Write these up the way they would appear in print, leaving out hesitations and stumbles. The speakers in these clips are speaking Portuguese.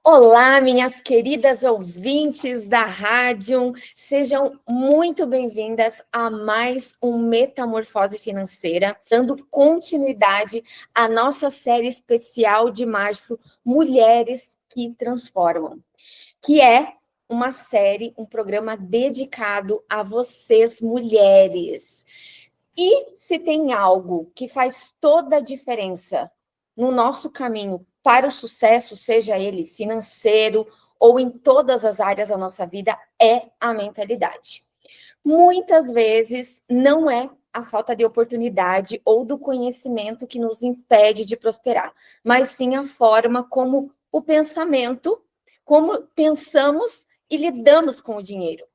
Olá, minhas queridas ouvintes da rádio, sejam muito bem-vindas a mais um Metamorfose Financeira, dando continuidade à nossa série especial de março, Mulheres que Transformam, que é uma série, um programa dedicado a vocês, mulheres. E se tem algo que faz toda a diferença no nosso caminho para o sucesso, seja ele financeiro ou em todas as áreas da nossa vida, é a mentalidade. Muitas vezes não é a falta de oportunidade ou do conhecimento que nos impede de prosperar, mas sim a forma como o pensamento, como pensamos e lidamos com o dinheiro.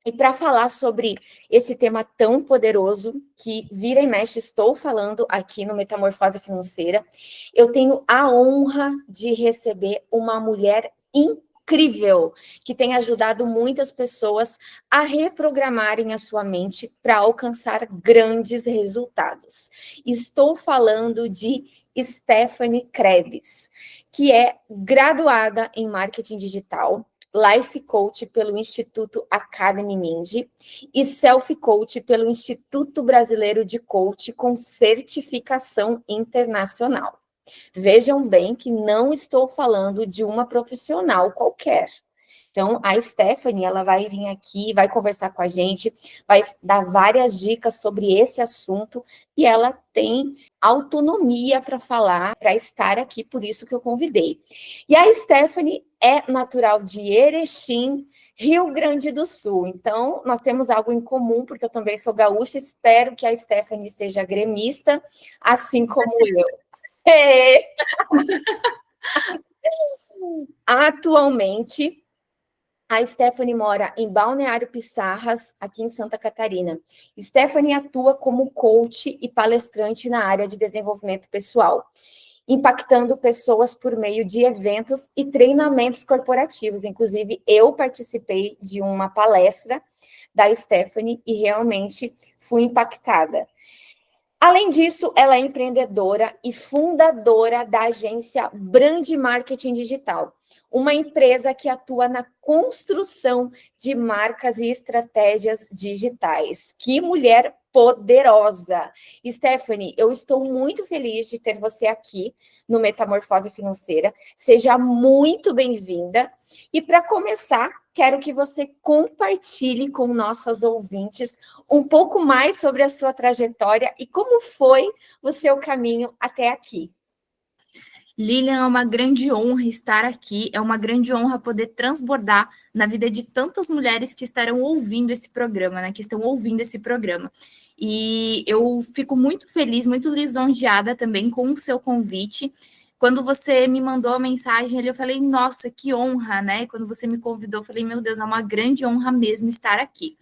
E para falar sobre esse tema tão poderoso, que vira e mexe estou falando aqui no Metamorfose Financeira, eu tenho a honra de receber uma mulher incrível, que tem ajudado muitas pessoas a reprogramarem a sua mente para alcançar grandes resultados. Estou falando de Stephanie Krebs, que é graduada em marketing digital, Life Coach pelo Instituto Academy Mindy e Self Coach pelo Instituto Brasileiro de Coach com certificação internacional. Vejam bem que não estou falando de uma profissional qualquer. Então, a Stephanie, ela vai vir aqui, vai conversar com a gente, vai dar várias dicas sobre esse assunto, e ela tem autonomia para falar, para estar aqui, por isso que eu convidei. E a Stephanie é natural de Erechim, Rio Grande do Sul. Então, nós temos algo em comum, porque eu também sou gaúcha, espero que a Stephanie seja gremista, assim como eu. É. Atualmente, a Stephanie mora em Balneário Pissarras, aqui em Santa Catarina. Stephanie atua como coach e palestrante na área de desenvolvimento pessoal, impactando pessoas por meio de eventos e treinamentos corporativos. Inclusive, eu participei de uma palestra da Stephanie e realmente fui impactada. Além disso, ela é empreendedora e fundadora da agência Brand Marketing Digital, uma empresa que atua na construção de marcas e estratégias digitais. Que mulher poderosa! Stephanie, eu estou muito feliz de ter você aqui no Metamorfose Financeira. Seja muito bem-vinda. E para começar, quero que você compartilhe com nossas ouvintes um pouco mais sobre a sua trajetória e como foi o seu caminho até aqui. Lilian, é uma grande honra estar aqui, é uma grande honra poder transbordar na vida de tantas mulheres que estarão ouvindo esse programa, né? Que estão ouvindo esse programa. E eu fico muito feliz, muito lisonjeada também com o seu convite. Quando você me mandou a mensagem ali, eu falei, nossa, que honra, né? Quando você me convidou, eu falei, meu Deus, é uma grande honra mesmo estar aqui.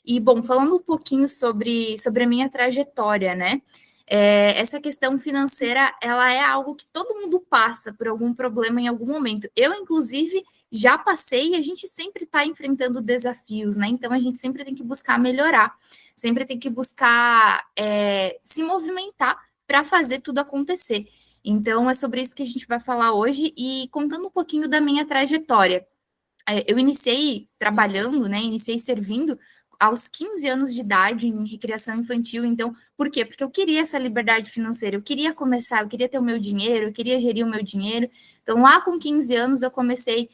E, bom, falando um pouquinho sobre a minha trajetória, né? Essa questão financeira, ela é algo que todo mundo passa por algum problema em algum momento. Eu, inclusive, já passei e a gente sempre está enfrentando desafios, né? Então, a gente sempre tem que buscar melhorar, sempre tem que buscar se movimentar para fazer tudo acontecer. Então, é sobre isso que a gente vai falar hoje e contando um pouquinho da minha trajetória. Eu iniciei trabalhando, né? Iniciei servindo aos 15 anos de idade em recreação infantil. Então, por quê? Porque eu queria essa liberdade financeira, eu queria começar, eu queria ter o meu dinheiro, eu queria gerir o meu dinheiro. Então, lá com 15 anos, eu comecei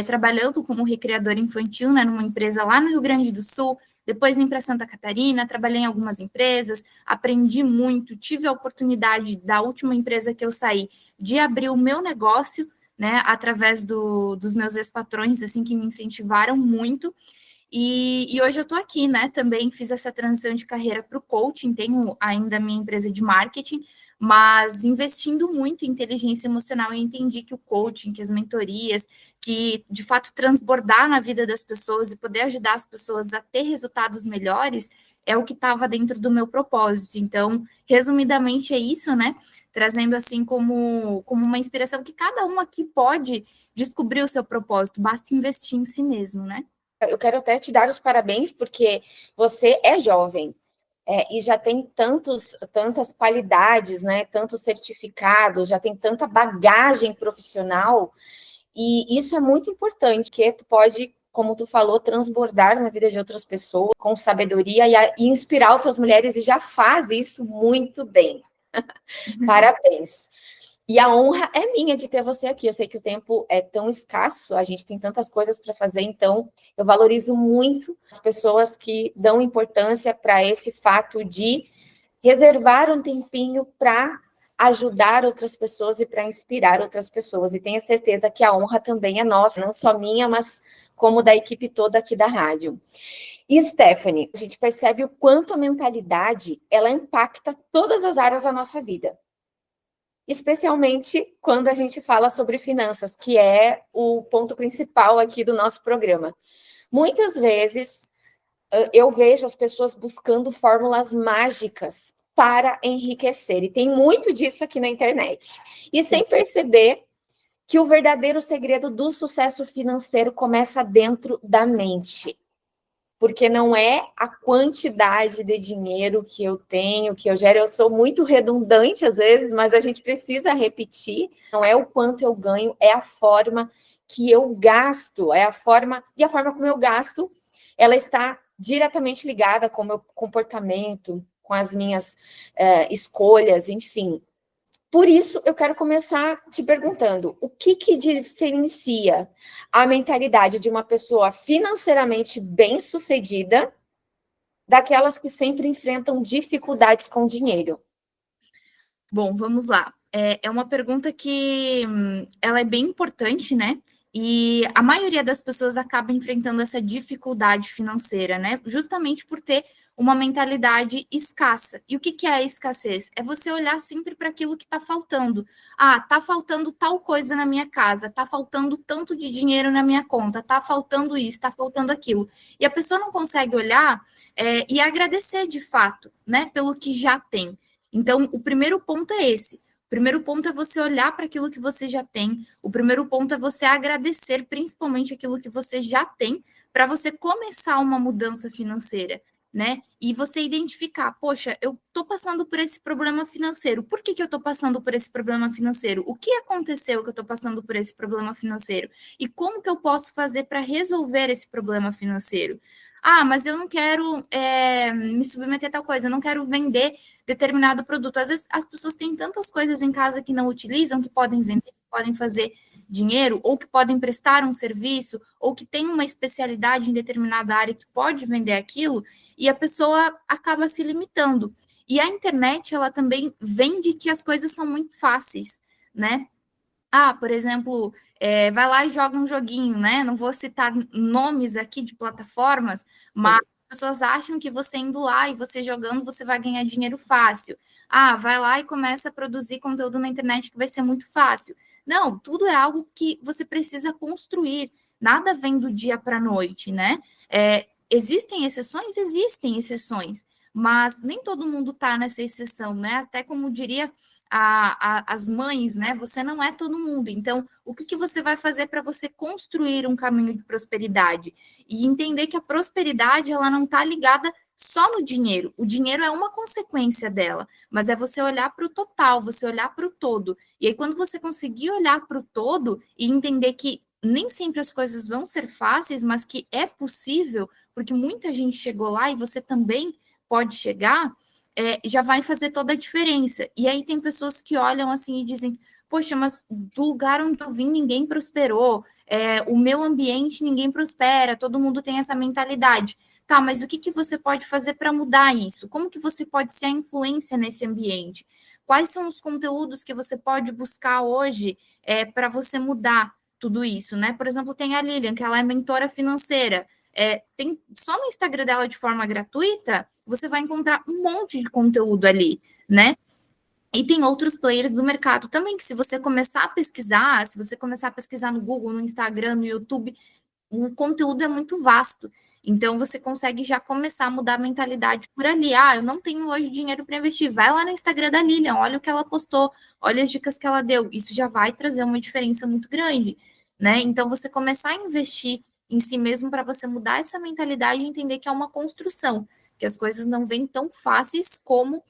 trabalhando como recreadora infantil, né, numa empresa lá no Rio Grande do Sul. Depois vim para Santa Catarina, trabalhei em algumas empresas, aprendi muito, tive a oportunidade da última empresa que eu saí de abrir o meu negócio, né, através dos meus ex-patrões, assim, que me incentivaram muito. E hoje eu estou aqui, né? Também fiz essa transição de carreira para o coaching, tenho ainda a minha empresa de marketing, mas investindo muito em inteligência emocional, eu entendi que o coaching, que as mentorias, que de fato transbordar na vida das pessoas e poder ajudar as pessoas a ter resultados melhores é o que estava dentro do meu propósito. Então, resumidamente, é isso, né? Trazendo assim como uma inspiração que cada um aqui pode descobrir o seu propósito, basta investir em si mesmo, né? Eu quero até te dar os parabéns, porque você é jovem e já tem tantas qualidades, né? Tantos certificados, já tem tanta bagagem profissional. E isso é muito importante, que tu pode, como tu falou, transbordar na vida de outras pessoas com sabedoria e inspirar outras mulheres, e já faz isso muito bem. Parabéns. E a honra é minha de ter você aqui. Eu sei que o tempo é tão escasso, a gente tem tantas coisas para fazer, então eu valorizo muito as pessoas que dão importância para esse fato de reservar um tempinho para ajudar outras pessoas e para inspirar outras pessoas. E tenha certeza que a honra também é nossa, não só minha, mas como da equipe toda aqui da rádio. E Stephanie, a gente percebe o quanto a mentalidade ela impacta todas as áreas da nossa vida. Especialmente quando a gente fala sobre finanças, que é o ponto principal aqui do nosso programa. Muitas vezes eu vejo as pessoas buscando fórmulas mágicas para enriquecer, e tem muito disso aqui na internet. E sem perceber que o verdadeiro segredo do sucesso financeiro começa dentro da mente. Porque não é a quantidade de dinheiro que eu tenho, que eu gero. Eu sou muito redundante às vezes, mas a gente precisa repetir. Não é o quanto eu ganho, é a forma que eu gasto, é a forma como eu gasto, ela está diretamente ligada com o meu comportamento, com as minhas escolhas, enfim. Por isso, eu quero começar te perguntando, o que diferencia a mentalidade de uma pessoa financeiramente bem-sucedida daquelas que sempre enfrentam dificuldades com dinheiro? Bom, vamos lá. É uma pergunta que ela é bem importante, né? E a maioria das pessoas acaba enfrentando essa dificuldade financeira, né? Justamente por ter uma mentalidade escassa. E o que é a escassez? É você olhar sempre para aquilo que está faltando. Ah, está faltando tal coisa na minha casa, está faltando tanto de dinheiro na minha conta, está faltando isso, está faltando aquilo. E a pessoa não consegue olhar e agradecer de fato, né? Pelo que já tem. Então, o primeiro ponto é esse. O primeiro ponto é você olhar para aquilo que você já tem. O primeiro ponto é você agradecer, principalmente aquilo que você já tem, para você começar uma mudança financeira, né? E você identificar, poxa, eu estou passando por esse problema financeiro. Por que eu estou passando por esse problema financeiro? O que aconteceu que eu estou passando por esse problema financeiro? E como que eu posso fazer para resolver esse problema financeiro? Ah, mas eu não quero me submeter a tal coisa, eu não quero vender determinado produto. Às vezes as pessoas têm tantas coisas em casa que não utilizam, que podem vender, que podem fazer dinheiro, ou que podem prestar um serviço, ou que tem uma especialidade em determinada área que pode vender aquilo, e a pessoa acaba se limitando. E a internet, ela também vende que as coisas são muito fáceis, né? Ah, por exemplo, vai lá e joga um joguinho, né? Não vou citar nomes aqui de plataformas, mas as pessoas acham que você indo lá e você jogando, você vai ganhar dinheiro fácil. Ah, vai lá e começa a produzir conteúdo na internet que vai ser muito fácil. Não, tudo é algo que você precisa construir. Nada vem do dia para a noite, né? Existem exceções? Existem exceções, mas nem todo mundo está nessa exceção, né? Até como diria as mães, né? Você não é todo mundo. Então, o que você vai fazer para você construir um caminho de prosperidade? E entender que a prosperidade, ela não está ligada só no dinheiro. O dinheiro é uma consequência dela, mas é você olhar para o total, você olhar para o todo. E aí, quando você conseguir olhar para o todo e entender que nem sempre as coisas vão ser fáceis, mas que é possível, porque muita gente chegou lá e você também pode chegar, já vai fazer toda a diferença. E aí tem pessoas que olham assim e dizem, poxa, mas do lugar onde eu vim ninguém prosperou, o meu ambiente ninguém prospera, todo mundo tem essa mentalidade. Tá, mas o que você pode fazer para mudar isso? Como que você pode ser a influência nesse ambiente? Quais são os conteúdos que você pode buscar hoje para você mudar tudo isso, né? Por exemplo, tem a Lilian, que ela é mentora financeira. Tem só no Instagram dela de forma gratuita, você vai encontrar um monte de conteúdo ali, né? E tem outros players do mercado também, que se você começar a pesquisar, se você começar a pesquisar no Google, no Instagram, no YouTube, o conteúdo é muito vasto. Então, você consegue já começar a mudar a mentalidade por ali. Ah, eu não tenho hoje dinheiro para investir. Vai lá no Instagram da Lilian, olha o que ela postou, olha as dicas que ela deu. Isso já vai trazer uma diferença muito grande, né? Então, você começar a investir em si mesmo para você mudar essa mentalidade e entender que é uma construção, que as coisas não vêm tão fáceis como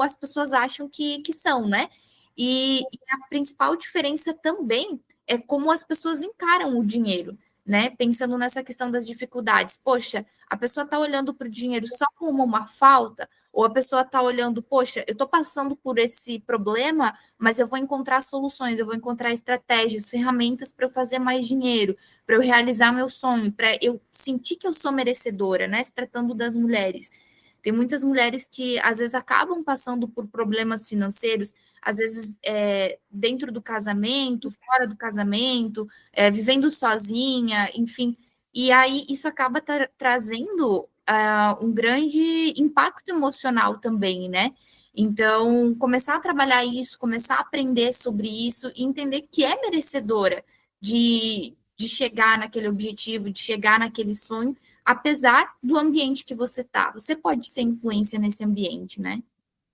as pessoas acham que são, né? E a principal diferença também é como as pessoas encaram o dinheiro, né? Pensando nessa questão das dificuldades. Poxa, a pessoa está olhando para o dinheiro só como uma falta, ou a pessoa está olhando, poxa, eu estou passando por esse problema, mas eu vou encontrar soluções, eu vou encontrar estratégias, ferramentas para eu fazer mais dinheiro, para eu realizar meu sonho, para eu sentir que eu sou merecedora, né? Se tratando das mulheres. Tem muitas mulheres que às vezes acabam passando por problemas financeiros, às vezes dentro do casamento, fora do casamento, vivendo sozinha, enfim. E aí isso acaba trazendo um grande impacto emocional também, né? Então, começar a trabalhar isso, começar a aprender sobre isso e entender que é merecedora de chegar naquele objetivo, de chegar naquele sonho, apesar do ambiente que você está. Você pode ser influência nesse ambiente, né?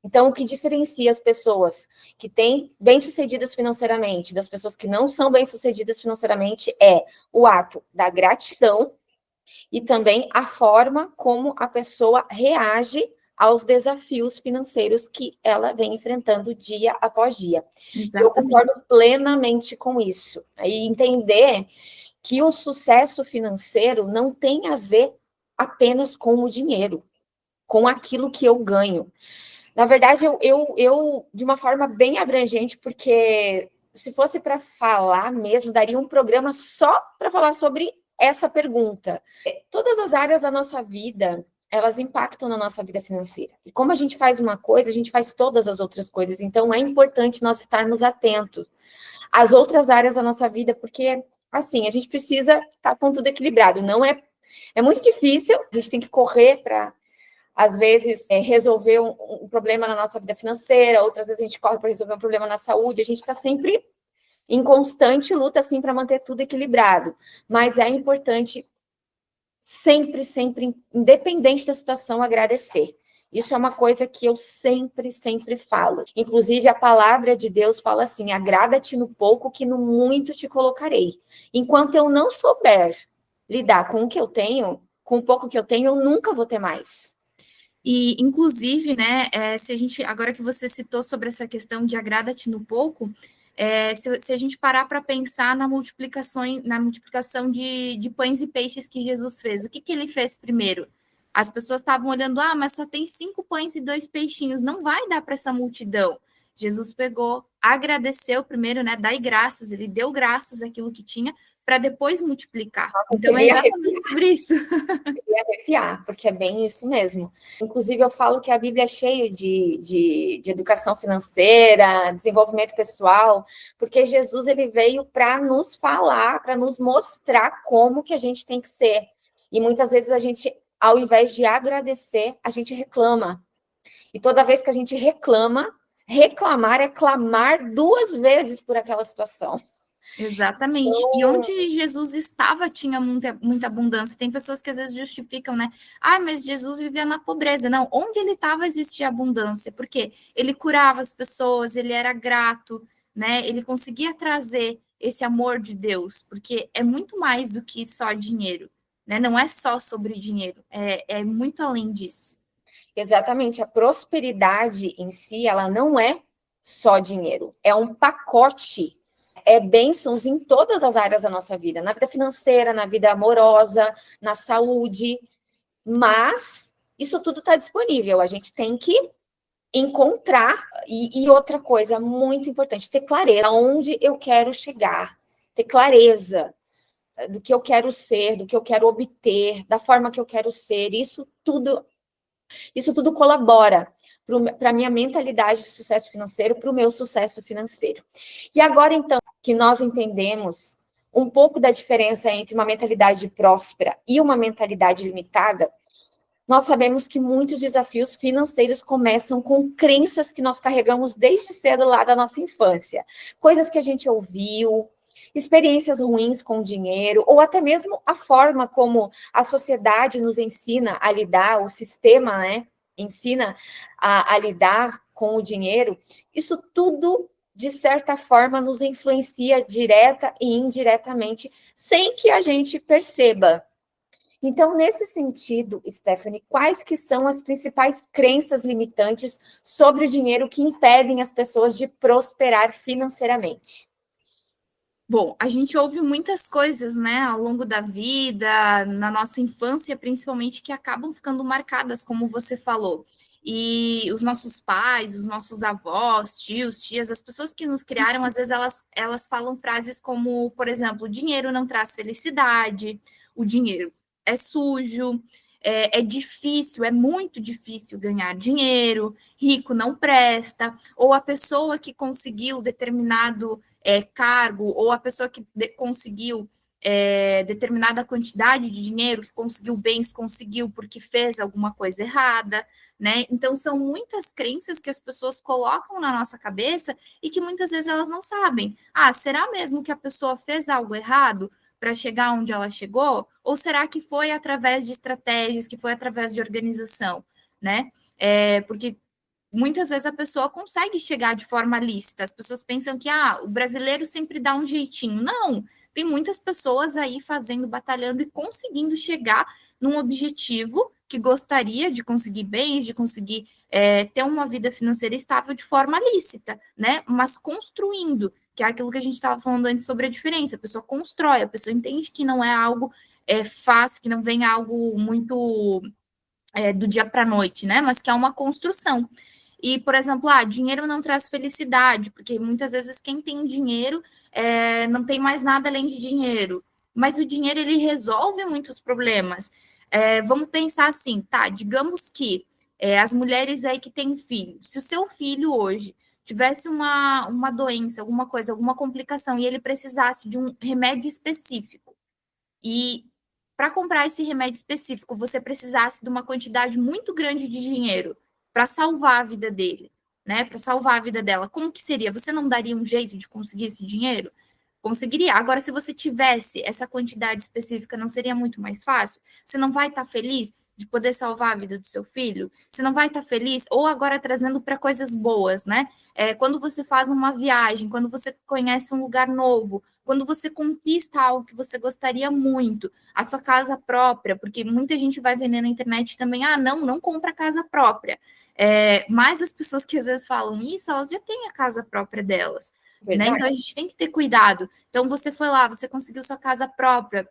Então, o que diferencia as pessoas que têm bem-sucedidas financeiramente das pessoas que não são bem-sucedidas financeiramente é o ato da gratidão e também a forma como a pessoa reage aos desafios financeiros que ela vem enfrentando dia após dia. Exatamente. Eu concordo plenamente com isso. E entender que o sucesso financeiro não tem a ver apenas com o dinheiro, com aquilo que eu ganho. Na verdade, eu de uma forma bem abrangente, porque se fosse para falar mesmo, daria um programa só para falar sobre essa pergunta. Todas as áreas da nossa vida, elas impactam na nossa vida financeira. E como a gente faz uma coisa, a gente faz todas as outras coisas. Então, é importante nós estarmos atentos às outras áreas da nossa vida, porque, assim, a gente precisa estar com tudo equilibrado. Não é muito difícil, a gente tem que correr para às vezes, resolver um problema na nossa vida financeira, outras vezes a gente corre para resolver um problema na saúde, a gente está sempre em constante luta, assim, para manter tudo equilibrado. Mas é importante sempre, sempre, independente da situação, agradecer. Isso é uma coisa que eu sempre, sempre falo. Inclusive, a palavra de Deus fala assim, agrada-te no pouco, que no muito te colocarei. Enquanto eu não souber lidar com o que eu tenho, com o pouco que eu tenho, eu nunca vou ter mais. E, inclusive, né, se a gente, agora que você citou sobre essa questão de agrada-te no pouco, se a gente parar para pensar na multiplicação de pães e peixes que Jesus fez, o que ele fez primeiro? As pessoas estavam olhando, mas só tem 5 pães e 2 peixinhos, não vai dar para essa multidão. Jesus pegou, agradeceu primeiro, né, dai graças, ele deu graças àquilo que tinha, para depois multiplicar. Nossa, então, é exatamente sobre isso. Queria arrepiar, porque é bem isso mesmo. Inclusive, eu falo que a Bíblia é cheia de educação financeira, desenvolvimento pessoal, porque Jesus ele veio para nos falar, para nos mostrar como que a gente tem que ser. E muitas vezes a gente, ao invés de agradecer, a gente reclama. E toda vez que a gente reclama, reclamar é clamar 2 vezes por aquela situação. Exatamente. E onde Jesus estava tinha muita abundância. Tem pessoas que às vezes justificam, né? Mas Jesus vivia na pobreza. Não, onde ele estava existia abundância, porque ele curava as pessoas, ele era grato, né? Ele conseguia trazer esse amor de Deus, porque é muito mais do que só dinheiro, né? Não é só sobre dinheiro, é muito além disso. Exatamente, a prosperidade em si, ela não é só dinheiro, é um pacote, é bênçãos em todas as áreas da nossa vida, na vida financeira, na vida amorosa, na saúde, mas isso tudo está disponível, a gente tem que encontrar, e outra coisa muito importante, ter clareza onde eu quero chegar, ter clareza do que eu quero ser, do que eu quero obter, da forma que eu quero ser, isso tudo colabora para a minha mentalidade de sucesso financeiro, para o meu sucesso financeiro. E agora, então, que nós entendemos um pouco da diferença entre uma mentalidade próspera e uma mentalidade limitada, nós sabemos que muitos desafios financeiros começam com crenças que nós carregamos desde cedo lá da nossa infância. Coisas que a gente ouviu, experiências ruins com o dinheiro, ou até mesmo a forma como a sociedade nos ensina a lidar, o sistema, né, ensina a lidar com o dinheiro. Isso tudo, de certa forma, nos influencia direta e indiretamente, sem que a gente perceba. Então, nesse sentido, Stephanie, quais que são as principais crenças limitantes sobre o dinheiro que impedem as pessoas de prosperar financeiramente? Bom, a gente ouve muitas coisas, né, ao longo da vida, na nossa infância, principalmente, que acabam ficando marcadas, como você falou. E os nossos pais, os nossos avós, tios, tias, as pessoas que nos criaram, às vezes elas falam frases como, por exemplo, o dinheiro não traz felicidade, o dinheiro é sujo, é difícil, é muito difícil ganhar dinheiro, rico não presta, ou a pessoa que conseguiu determinado cargo, ou a pessoa que conseguiu determinada quantidade de dinheiro, que conseguiu bens, conseguiu porque fez alguma coisa errada, né? Então, são muitas crenças que as pessoas colocam na nossa cabeça e que muitas vezes elas não sabem. Ah, será mesmo que a pessoa fez algo errado para chegar onde ela chegou? Ou será que foi através de estratégias, que foi através de organização, né? Porque muitas vezes a pessoa consegue chegar de forma lícita. As pessoas pensam que o brasileiro sempre dá um jeitinho. Não, tem muitas pessoas aí fazendo, batalhando e conseguindo chegar num objetivo que gostaria de conseguir bens, de conseguir ter uma vida financeira estável de forma lícita, né? Mas construindo, que é aquilo que a gente estava falando antes sobre a diferença. A pessoa constrói, a pessoa entende que não é algo fácil, que não vem algo muito do dia para a noite, né? Mas que é uma construção. E, por exemplo, dinheiro não traz felicidade, porque muitas vezes quem tem dinheiro não tem mais nada além de dinheiro. Mas o dinheiro, ele resolve muitos problemas. Vamos pensar assim, tá? Digamos que as mulheres aí que têm filho, se o seu filho hoje tivesse uma doença, alguma coisa, alguma complicação, e ele precisasse de um remédio específico, e para comprar esse remédio específico, você precisasse de uma quantidade muito grande de dinheiro para salvar a vida dele, né? Para salvar a vida dela, como que seria? Você não daria um jeito de conseguir esse dinheiro? Conseguiria. Agora, se você tivesse essa quantidade específica, não seria muito mais fácil? Você não vai estar feliz de poder salvar a vida do seu filho? Você não vai estar feliz? Ou agora trazendo para coisas boas, né? Quando você faz uma viagem, quando você conhece um lugar novo, quando você conquista algo que você gostaria muito, a sua casa própria, porque muita gente vai vender na internet também, não compra casa própria. Mas as pessoas que às vezes falam isso, elas já têm a casa própria delas. Né? Então a gente tem que ter cuidado. Então você foi lá, você conseguiu sua casa própria,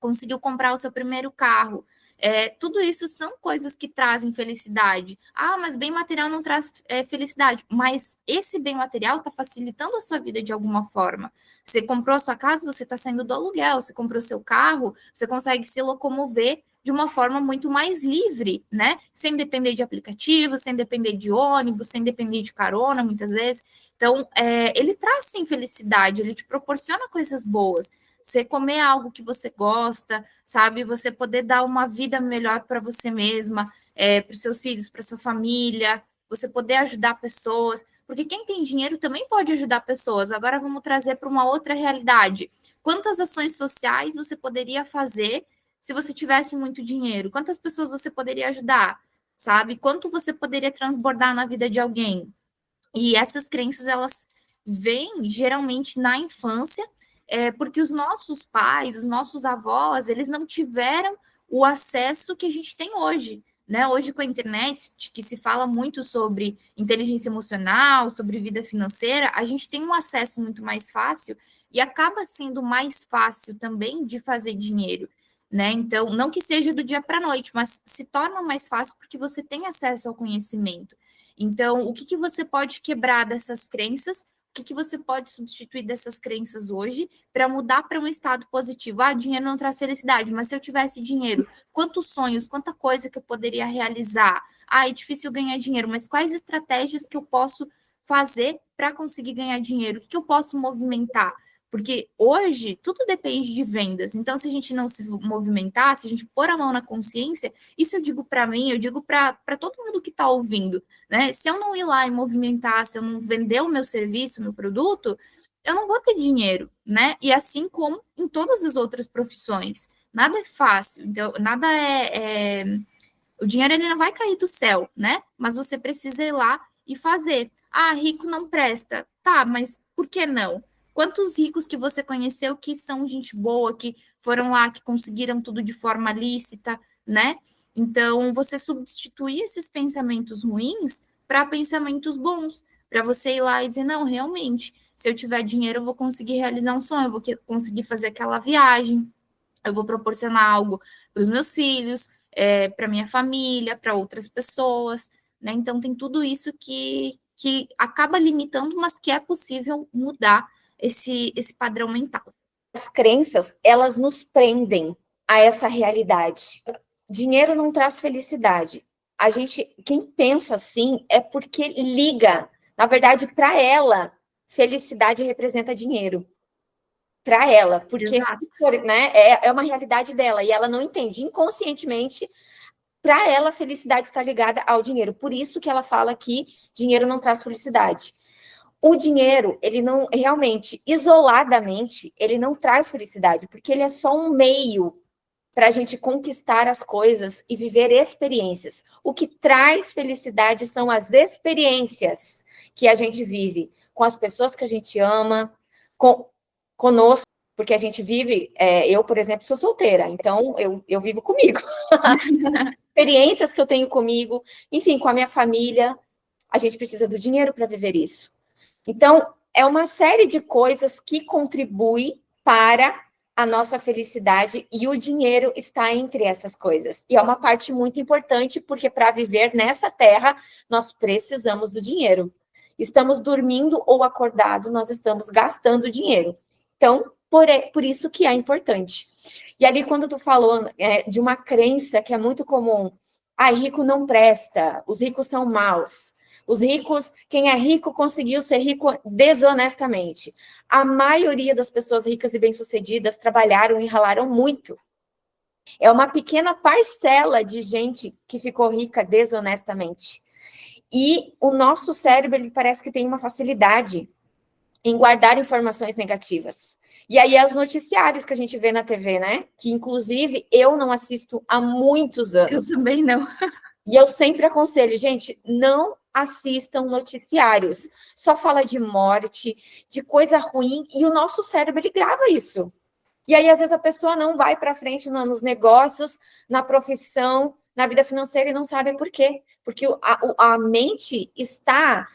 conseguiu comprar o seu primeiro carro. Tudo isso são coisas que trazem felicidade. Mas bem material não traz felicidade. Mas esse bem material está facilitando a sua vida de alguma forma. Você comprou a sua casa, você está saindo do aluguel. Você comprou seu carro, você consegue se locomover de uma forma muito mais livre, né? Sem depender de aplicativos, sem depender de ônibus, sem depender de carona, muitas vezes. Então, ele traz sim felicidade, ele te proporciona coisas boas. Você comer algo que você gosta, sabe? Você poder dar uma vida melhor para você mesma, para os seus filhos, para sua família, você poder ajudar pessoas, porque quem tem dinheiro também pode ajudar pessoas. Agora vamos trazer para uma outra realidade. Quantas ações sociais você poderia fazer se você tivesse muito dinheiro? Quantas pessoas você poderia ajudar? Sabe? Quanto você poderia transbordar na vida de alguém? E essas crenças, elas vêm geralmente na infância, porque os nossos pais, os nossos avós, eles não tiveram o acesso que a gente tem hoje. Né? Hoje, com a internet, que se fala muito sobre inteligência emocional, sobre vida financeira, a gente tem um acesso muito mais fácil e acaba sendo mais fácil também de fazer dinheiro. Né? Então, não que seja do dia para a noite, mas se torna mais fácil porque você tem acesso ao conhecimento. Então, o que você pode quebrar dessas crenças? O que você pode substituir dessas crenças hoje para mudar para um estado positivo? Dinheiro não traz felicidade, mas se eu tivesse dinheiro, quantos sonhos, quanta coisa que eu poderia realizar? É difícil ganhar dinheiro, mas quais estratégias que eu posso fazer para conseguir ganhar dinheiro? O que eu posso movimentar? Porque hoje tudo depende de vendas. Então, se a gente não se movimentar, se a gente pôr a mão na consciência, isso eu digo para mim, eu digo para todo mundo que está ouvindo, né? Se eu não ir lá e movimentar, se eu não vender o meu serviço, o meu produto, eu não vou ter dinheiro, né? E assim como em todas as outras profissões, nada é fácil, então nada o dinheiro ele não vai cair do céu, né? Mas você precisa ir lá e fazer. Rico não presta. Tá, mas por que não? Quantos ricos que você conheceu que são gente boa, que foram lá, que conseguiram tudo de forma lícita, né? Então, você substituir esses pensamentos ruins para pensamentos bons, para você ir lá e dizer, não, realmente, se eu tiver dinheiro, eu vou conseguir realizar um sonho, eu vou conseguir fazer aquela viagem, eu vou proporcionar algo para os meus filhos, para minha família, para outras pessoas, né? Então, tem tudo isso que acaba limitando, mas que é possível mudar esse padrão mental. As crenças, elas nos prendem a essa realidade. Dinheiro não traz felicidade. Quem pensa assim é porque liga. Na verdade, para ela, felicidade representa dinheiro. Para ela, porque se for, né, é uma realidade dela e ela não entende. Inconscientemente, para ela, a felicidade está ligada ao dinheiro. Por isso que ela fala que dinheiro não traz felicidade. O dinheiro, ele não, realmente, isoladamente, ele não traz felicidade, porque ele é só um meio para a gente conquistar as coisas e viver experiências. O que traz felicidade são as experiências que a gente vive com as pessoas que a gente ama, conosco, porque a gente vive, eu, por exemplo, sou solteira, então eu vivo comigo. Experiências que eu tenho comigo, enfim, com a minha família, a gente precisa do dinheiro para viver isso. Então, é uma série de coisas que contribuem para a nossa felicidade e o dinheiro está entre essas coisas. E é uma parte muito importante, porque para viver nessa terra, nós precisamos do dinheiro. Estamos dormindo ou acordado, nós estamos gastando dinheiro. Então, por isso que é importante. E ali, quando tu falou de uma crença que é muito comum, rico não presta, os ricos são maus. Os ricos, quem é rico conseguiu ser rico desonestamente. A maioria das pessoas ricas e bem-sucedidas trabalharam e ralaram muito. É uma pequena parcela de gente que ficou rica desonestamente. E o nosso cérebro, ele parece que tem uma facilidade em guardar informações negativas. E aí, os noticiários que a gente vê na TV, né? Que, inclusive, eu não assisto há muitos anos. Eu também não. E eu sempre aconselho, gente, não assistam noticiários. Só fala de morte, de coisa ruim, e o nosso cérebro, ele grava isso. E aí, às vezes, a pessoa não vai para frente nos negócios, na profissão, na vida financeira, e não sabe por quê. Porque a mente está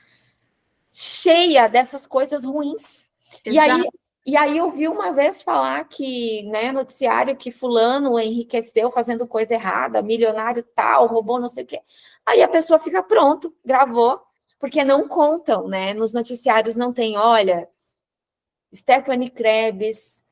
cheia dessas coisas ruins. E aí eu vi uma vez falar que, né, noticiário, que fulano enriqueceu fazendo coisa errada, milionário tal, roubou não sei o quê. Aí a pessoa fica pronto, gravou, porque não contam, né? Nos noticiários não tem, olha, Stephanie Krebs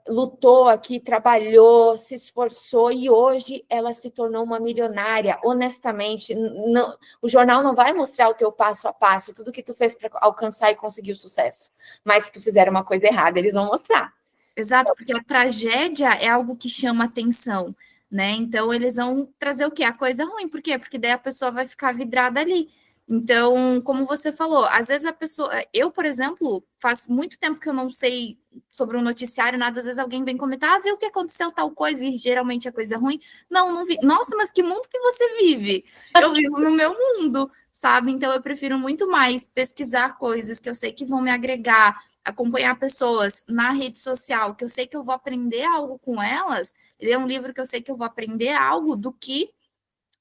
lutou aqui, trabalhou, se esforçou e hoje ela se tornou uma milionária. Honestamente, não, o jornal não vai mostrar o teu passo a passo, tudo que tu fez para alcançar e conseguir o sucesso. Mas se tu fizer uma coisa errada, eles vão mostrar. Exato, porque a tragédia é algo que chama atenção, né? Então, eles vão trazer o quê? A coisa ruim. Por quê? Porque daí a pessoa vai ficar vidrada ali. Então, como você falou, às vezes a pessoa... Eu, por exemplo, faz muito tempo que eu não sei sobre um noticiário, nada. Às vezes alguém vem comentar, vê o que aconteceu, tal coisa, e geralmente é coisa ruim. Não vi. Nossa, mas que mundo que você vive? Eu vivo no meu mundo, sabe? Então, eu prefiro muito mais pesquisar coisas que eu sei que vão me agregar, acompanhar pessoas na rede social, que eu sei que eu vou aprender algo com elas, ler um livro que eu sei que eu vou aprender algo, do que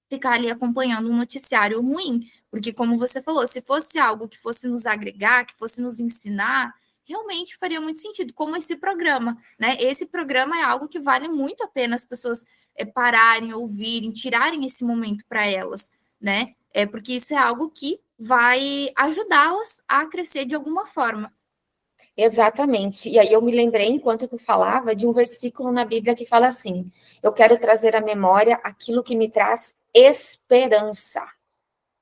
ficar ali acompanhando um noticiário ruim. Porque, como você falou, se fosse algo que fosse nos agregar, que fosse nos ensinar, realmente faria muito sentido, como esse programa, né? Esse programa é algo que vale muito a pena as pessoas pararem, ouvirem, tirarem esse momento para elas, né? Porque isso é algo que vai ajudá-las a crescer de alguma forma. Exatamente. E aí eu me lembrei, enquanto tu falava, de um versículo na Bíblia que fala assim: eu quero trazer à memória aquilo que me traz esperança.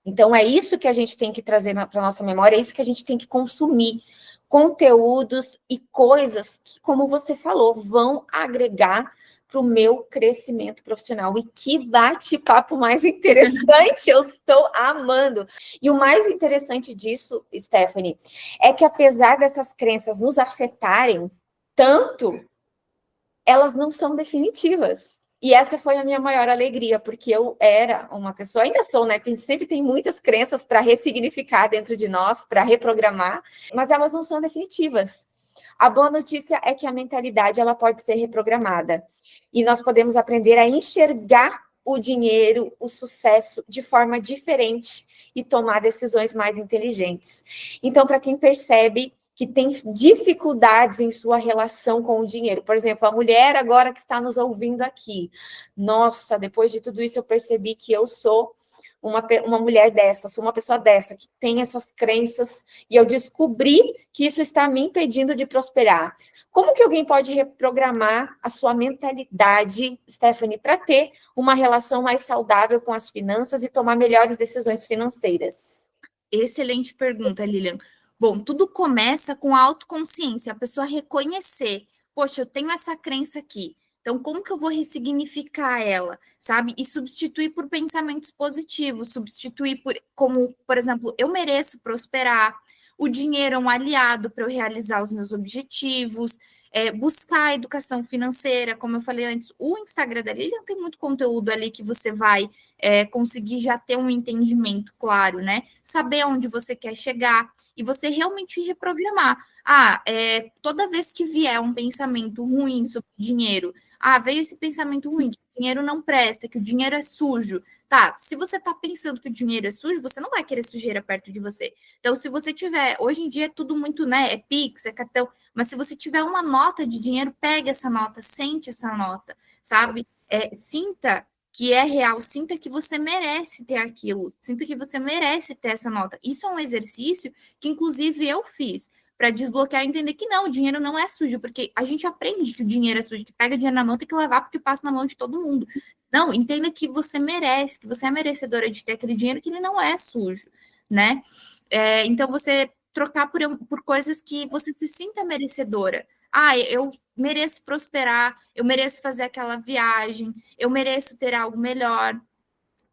Então, é isso que a gente tem que trazer para a nossa memória, é isso que a gente tem que consumir. Conteúdos e coisas que, como você falou, vão agregar para o meu crescimento profissional. E que bate-papo mais interessante, eu estou amando. E o mais interessante disso, Stephanie, é que apesar dessas crenças nos afetarem tanto, elas não são definitivas. E essa foi a minha maior alegria, porque eu era uma pessoa, ainda sou, né? Porque a gente sempre tem muitas crenças para ressignificar dentro de nós, para reprogramar, mas elas não são definitivas. A boa notícia é que a mentalidade ela pode ser reprogramada. E nós podemos aprender a enxergar o dinheiro, o sucesso, de forma diferente e tomar decisões mais inteligentes. Então, para quem percebe que tem dificuldades em sua relação com o dinheiro. Por exemplo, a mulher agora que está nos ouvindo aqui. Nossa, depois de tudo isso eu percebi que eu sou uma mulher dessa, sou uma pessoa dessa, que tem essas crenças, e eu descobri que isso está me impedindo de prosperar. Como que alguém pode reprogramar a sua mentalidade, Stephanie, para ter uma relação mais saudável com as finanças e tomar melhores decisões financeiras? Excelente pergunta, Lilian. Bom, tudo começa com a autoconsciência, a pessoa reconhecer, poxa, eu tenho essa crença aqui, então como que eu vou ressignificar ela, sabe? E substituir por pensamentos positivos, substituir como, por exemplo, eu mereço prosperar, o dinheiro é um aliado para eu realizar os meus objetivos, buscar a educação financeira, como eu falei antes, o Instagram da Lilian tem muito conteúdo ali que você vai conseguir já ter um entendimento claro, né? Saber onde você quer chegar e você realmente reprogramar. Toda vez que vier um pensamento ruim sobre dinheiro, veio esse pensamento ruim, que o dinheiro não presta, que o dinheiro é sujo. Tá, se você tá pensando que o dinheiro é sujo, você não vai querer sujeira perto de você. Então, se você tiver, hoje em dia é tudo muito, né? É Pix, é cartão, mas se você tiver uma nota de dinheiro, pegue essa nota, sente essa nota, sabe? Sinta que é real, sinta que você merece ter aquilo, sinta que você merece ter essa nota. Isso é um exercício que, inclusive, eu fiz para desbloquear e entender que não, o dinheiro não é sujo, porque a gente aprende que o dinheiro é sujo, que pega dinheiro na mão, tem que levar porque passa na mão de todo mundo. Não, entenda que você merece, que você é merecedora de ter aquele dinheiro, que ele não é sujo, né? Então, você trocar por coisas que você se sinta merecedora. Eu mereço prosperar, eu mereço fazer aquela viagem, eu mereço ter algo melhor,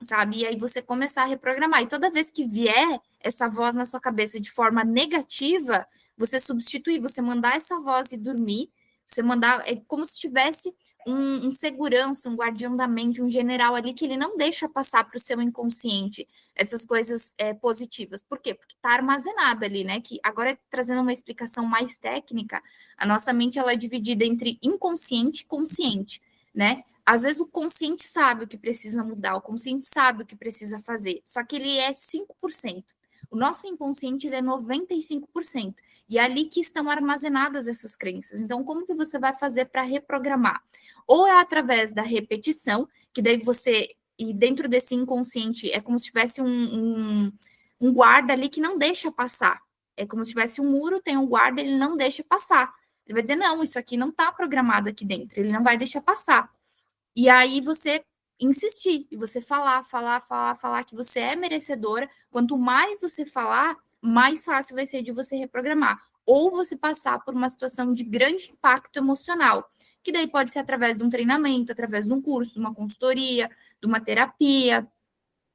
sabe? E aí você começar a reprogramar. E toda vez que vier essa voz na sua cabeça de forma negativa, você substituir, você mandar essa voz e dormir, você mandar, é como se tivesse um segurança, um guardião da mente, um general ali que ele não deixa passar para o seu inconsciente essas coisas positivas. Por quê? Porque está armazenado ali, né? Que agora, trazendo uma explicação mais técnica, a nossa mente ela é dividida entre inconsciente e consciente, né? Às vezes o consciente sabe o que precisa mudar, o consciente sabe o que precisa fazer, só que ele é 5%. O nosso inconsciente ele é 95%. E é ali que estão armazenadas essas crenças. Então, como que você vai fazer para reprogramar? Ou é através da repetição, que daí você, e dentro desse inconsciente, é como se tivesse um guarda ali que não deixa passar. É como se tivesse um muro, tem um guarda, ele não deixa passar. Ele vai dizer, não, isso aqui não está programado aqui dentro, ele não vai deixar passar. E aí você insistir, e você falar que você é merecedora. Quanto mais você falar, mais fácil vai ser de você reprogramar. Ou você passar por uma situação de grande impacto emocional, que daí pode ser através de um treinamento, através de um curso, de uma consultoria, de uma terapia.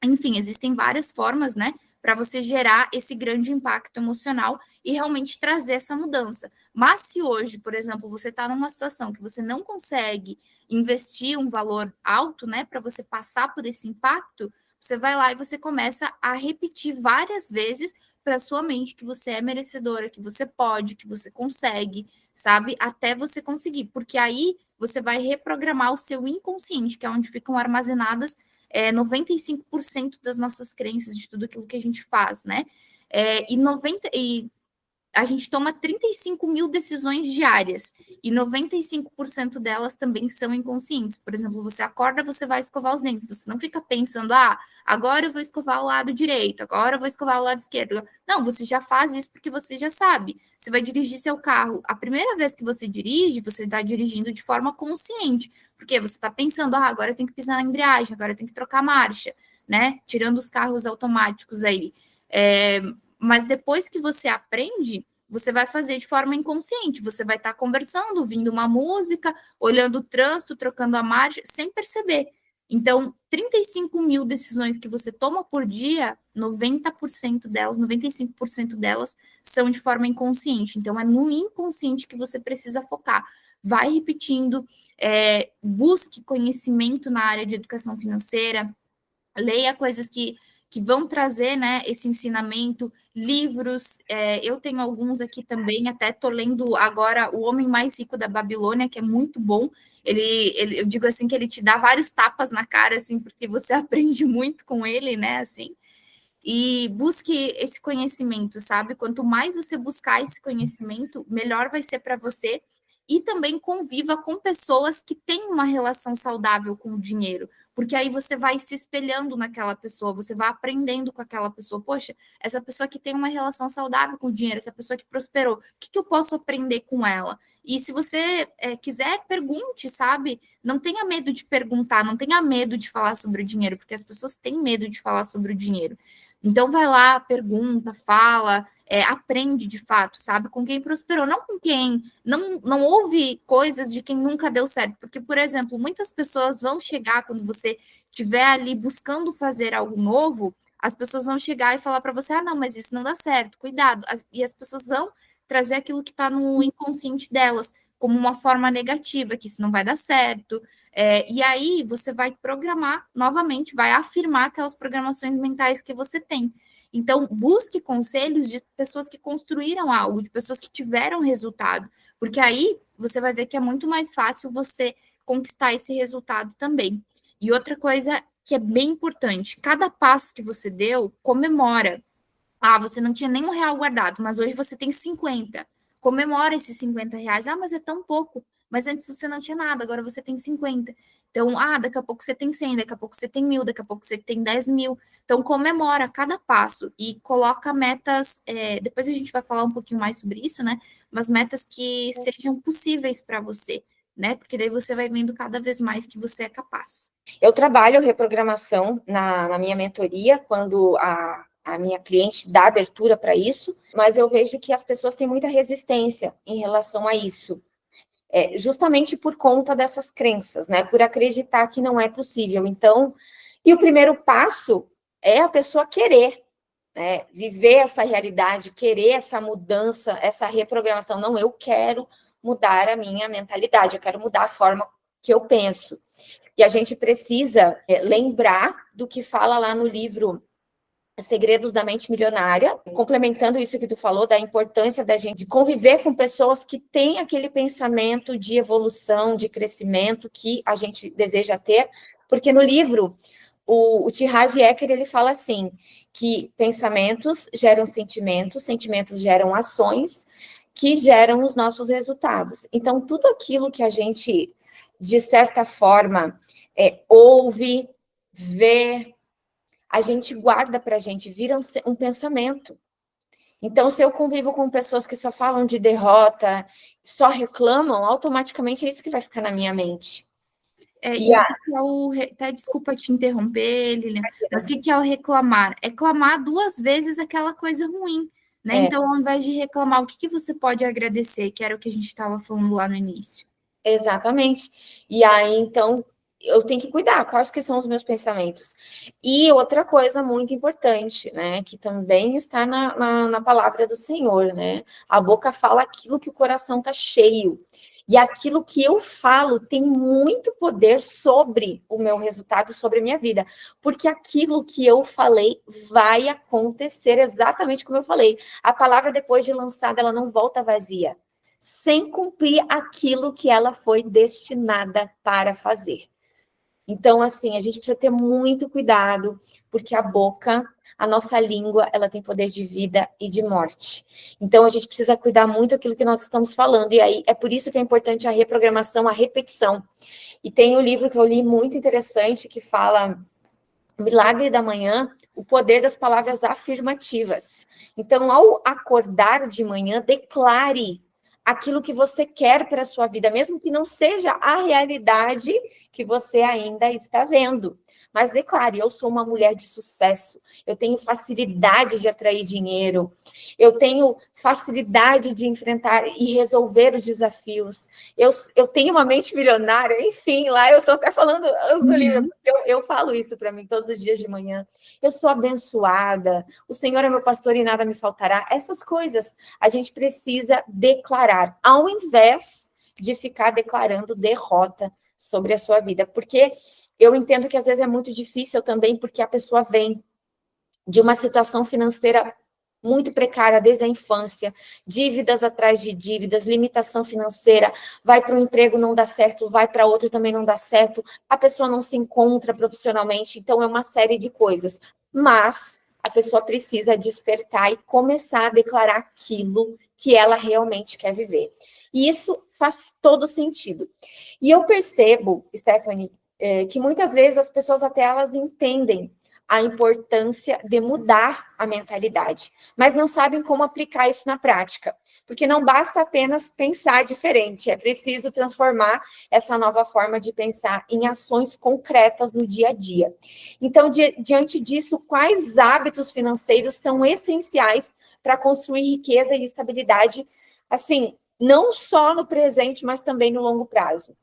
Enfim, existem várias formas, né, para você gerar esse grande impacto emocional e realmente trazer essa mudança. Mas se hoje, por exemplo, você está numa situação que você não consegue investir um valor alto, né, para você passar por esse impacto, você vai lá e você começa a repetir várias vezes para sua mente que você é merecedora, que você pode, que você consegue, sabe? Até você conseguir, porque aí você vai reprogramar o seu inconsciente, que é onde ficam armazenadas 95% das nossas crenças, de tudo aquilo que a gente faz, né? E a gente toma 35 mil decisões diárias, e 95% delas também são inconscientes. Por exemplo, você acorda, você vai escovar os dentes, você não fica pensando, agora eu vou escovar o lado direito, agora eu vou escovar o lado esquerdo. Não, você já faz isso porque você já sabe. Você vai dirigir seu carro. A primeira vez que você dirige, você está dirigindo de forma consciente, porque você está pensando, agora eu tenho que pisar na embreagem, agora eu tenho que trocar a marcha, né? Tirando os carros automáticos aí. Mas depois que você aprende, você vai fazer de forma inconsciente. Você vai estar conversando, ouvindo uma música, olhando o trânsito, trocando a marcha, sem perceber. Então, 35 mil decisões que você toma por dia, 90% delas, 95% delas são de forma inconsciente. Então, é no inconsciente que você precisa focar. Vai repetindo, busque conhecimento na área de educação financeira, leia coisas que vão trazer, né, esse ensinamento, livros, eu tenho alguns aqui também, até estou lendo agora O Homem Mais Rico da Babilônia, que é muito bom. Eu digo assim que ele te dá vários tapas na cara, assim, porque você aprende muito com ele, né, assim. e busque esse conhecimento, sabe? Quanto mais você buscar esse conhecimento, melhor vai ser para você. E também conviva com pessoas que têm uma relação saudável com o dinheiro, porque aí você vai se espelhando naquela pessoa, você vai aprendendo com aquela pessoa. Poxa, essa pessoa que tem uma relação saudável com o dinheiro, essa pessoa que prosperou, o que eu posso aprender com ela? E se você quiser, pergunte, sabe? Não tenha medo de perguntar, não tenha medo de falar sobre o dinheiro, porque as pessoas têm medo de falar sobre o dinheiro. Então, vai lá, pergunta, fala, aprende de fato, sabe? Com quem prosperou, não com quem não ouve coisas de quem nunca deu certo. Porque, por exemplo, muitas pessoas vão chegar quando você estiver ali buscando fazer algo novo, as pessoas vão chegar e falar para você: ah, não, mas isso não dá certo, cuidado. E as pessoas vão trazer aquilo que está no inconsciente delas como uma forma negativa, que isso não vai dar certo. E aí você vai programar novamente, vai afirmar aquelas programações mentais que você tem. Então, busque conselhos de pessoas que construíram algo, de pessoas que tiveram resultado, porque aí você vai ver que é muito mais fácil você conquistar esse resultado também. E outra coisa que é bem importante, cada passo que você deu, comemora. Ah, você não tinha nem R$ 1 guardado, mas hoje você tem 50. Comemora esses R$ 50. Ah, mas é tão pouco. Mas antes você não tinha nada, agora você tem 50. Então, daqui a pouco você tem 100, daqui a pouco você tem 1.000, daqui a pouco você tem 10.000. Então, comemora cada passo e coloca metas. Depois a gente vai falar um pouquinho mais sobre isso, né? Mas metas que sejam possíveis para você, né? Porque daí você vai vendo cada vez mais que você é capaz. Eu trabalho reprogramação na minha mentoria, quando a minha cliente dá abertura para isso, mas eu vejo que as pessoas têm muita resistência em relação a isso, justamente por conta dessas crenças, né? Por acreditar que não é possível. Então, e o primeiro passo é a pessoa querer, né? Viver essa realidade, querer essa mudança, essa reprogramação. Não, eu quero mudar a minha mentalidade, eu quero mudar a forma que eu penso. E a gente precisa lembrar do que fala lá no livro Segredos da Mente Milionária, complementando isso que tu falou, da importância da gente conviver com pessoas que têm aquele pensamento de evolução, de crescimento que a gente deseja ter, porque no livro o T. Harv Eker, ele fala assim, que pensamentos geram sentimentos, sentimentos geram ações, que geram os nossos resultados. Então, tudo aquilo que a gente, de certa forma, ouve, vê, a gente guarda para a gente, vira um pensamento. Então, se eu convivo com pessoas que só falam de derrota, só reclamam, automaticamente é isso que vai ficar na minha mente. Até desculpa te interromper, Lilian, mas o que é o reclamar? É clamar 2 vezes aquela coisa ruim, né? Então, ao invés de reclamar, o que você pode agradecer, que era o que a gente estava falando lá no início. Exatamente. E aí, então, eu tenho que cuidar, quais que são os meus pensamentos. E outra coisa muito importante, né, que também está na palavra do Senhor, né, a boca fala aquilo que o coração está cheio. E aquilo que eu falo tem muito poder sobre o meu resultado, sobre a minha vida. Porque aquilo que eu falei vai acontecer exatamente como eu falei. A palavra, depois de lançada, ela não volta vazia, sem cumprir aquilo que ela foi destinada para fazer. Então, assim, a gente precisa ter muito cuidado, porque a boca, a nossa língua, ela tem poder de vida e de morte. Então, a gente precisa cuidar muito daquilo que nós estamos falando. E aí, é por isso que é importante a reprogramação, a repetição. E tem um livro que eu li muito interessante, que fala Milagre da Manhã, o poder das palavras afirmativas. Então, ao acordar de manhã, declare aquilo que você quer para a sua vida, mesmo que não seja a realidade que você ainda está vendo. Mas declare, eu sou uma mulher de sucesso, eu tenho facilidade de atrair dinheiro, eu tenho facilidade de enfrentar e resolver os desafios, eu tenho uma mente milionária, enfim, lá eu estou até falando do livro, eu falo isso para mim todos os dias de manhã, eu sou abençoada, o Senhor é meu pastor e nada me faltará. Essas coisas a gente precisa declarar, ao invés de ficar declarando derrota sobre a sua vida, porque eu entendo que às vezes é muito difícil também, porque a pessoa vem de uma situação financeira muito precária desde a infância, dívidas atrás de dívidas, limitação financeira, vai para um emprego, não dá certo, vai para outro, também não dá certo, a pessoa não se encontra profissionalmente, então é uma série de coisas. Mas a pessoa precisa despertar e começar a declarar aquilo que ela realmente quer viver. E isso faz todo sentido. E eu percebo, Stephanie, que muitas vezes as pessoas até elas entendem a importância de mudar a mentalidade, mas não sabem como aplicar isso na prática, porque não basta apenas pensar diferente, é preciso transformar essa nova forma de pensar em ações concretas no dia a dia. Então, diante disso, quais hábitos financeiros são essenciais para construir riqueza e estabilidade, assim, não só no presente, mas também no longo prazo?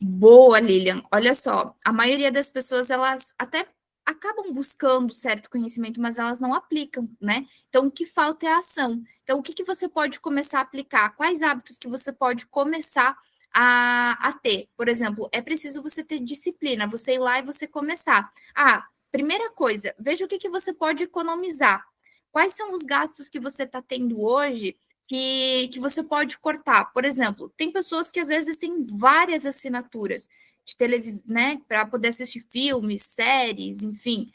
Boa, Lilian. Olha só, a maioria das pessoas, elas até acabam buscando certo conhecimento, mas elas não aplicam, né? Então, o que falta é a ação. Então, o que você pode começar a aplicar? Quais hábitos que você pode começar a ter? Por exemplo, é preciso você ter disciplina, você ir lá e você começar. Primeira coisa, veja o que você pode economizar. Quais são os gastos que você está tendo hoje que você pode cortar? Por exemplo, tem pessoas que às vezes têm várias assinaturas de televisão, né, para poder assistir filmes, séries, enfim.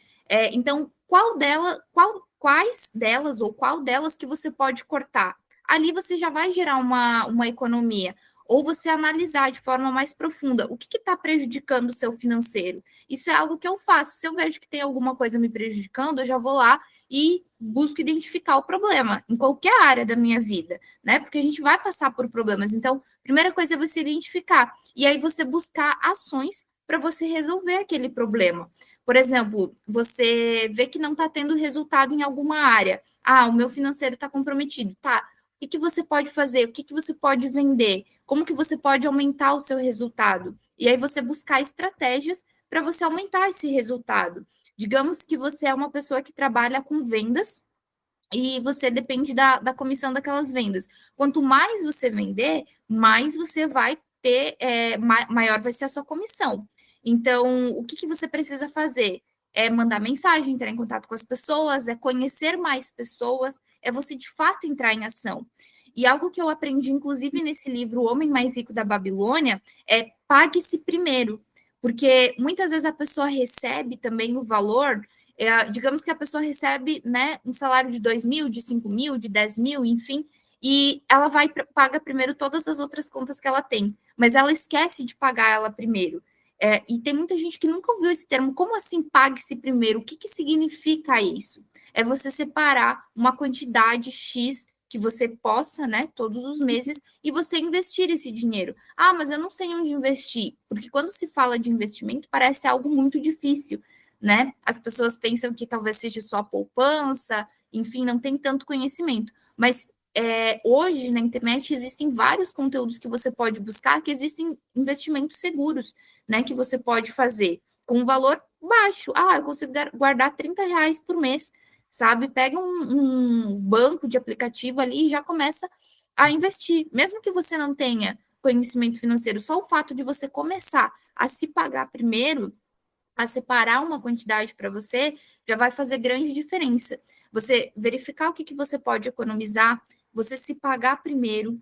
Então, quais delas ou qual delas que você pode cortar? Ali você já vai gerar uma economia. Ou você analisar de forma mais profunda o que está prejudicando o seu financeiro. Isso é algo que eu faço. Se eu vejo que tem alguma coisa me prejudicando, eu já vou lá e busco identificar o problema em qualquer área da minha vida, né? Porque a gente vai passar por problemas. Então, primeira coisa é você identificar e aí você buscar ações para você resolver aquele problema. Por exemplo, você vê que não está tendo resultado em alguma área. O meu financeiro está comprometido. Tá. O que você pode fazer? O que você pode vender? Como que você pode aumentar o seu resultado? E aí você buscar estratégias para você aumentar esse resultado. Digamos que você é uma pessoa que trabalha com vendas e você depende da comissão daquelas vendas. Quanto mais você vender, mais você vai ter, maior vai ser a sua comissão. Então, o que você precisa fazer? É mandar mensagem, entrar em contato com as pessoas, é conhecer mais pessoas, é você de fato entrar em ação. E algo que eu aprendi, inclusive, nesse livro O Homem Mais Rico da Babilônia, é pague-se primeiro. Porque muitas vezes a pessoa recebe também o valor, digamos que a pessoa recebe, né, um salário de 2 mil, de 5 mil, de 10 mil, enfim, e ela paga primeiro todas as outras contas que ela tem, mas ela esquece de pagar ela primeiro. E tem muita gente que nunca ouviu esse termo. Como assim pague-se primeiro? O que significa isso? É você separar uma quantidade X que você possa, né, todos os meses, e você investir esse dinheiro. Mas eu não sei onde investir, porque quando se fala de investimento, parece algo muito difícil, né? As pessoas pensam que talvez seja só poupança, enfim, não tem tanto conhecimento. Mas hoje na internet existem vários conteúdos que você pode buscar, que existem investimentos seguros, né, que você pode fazer com um valor baixo. Eu consigo guardar R$ 30 por mês, sabe? Pega um banco de aplicativo ali e já começa a investir. Mesmo que você não tenha conhecimento financeiro, só o fato de você começar a se pagar primeiro, a separar uma quantidade para você, já vai fazer grande diferença. Você verificar o que você pode economizar, você se pagar primeiro,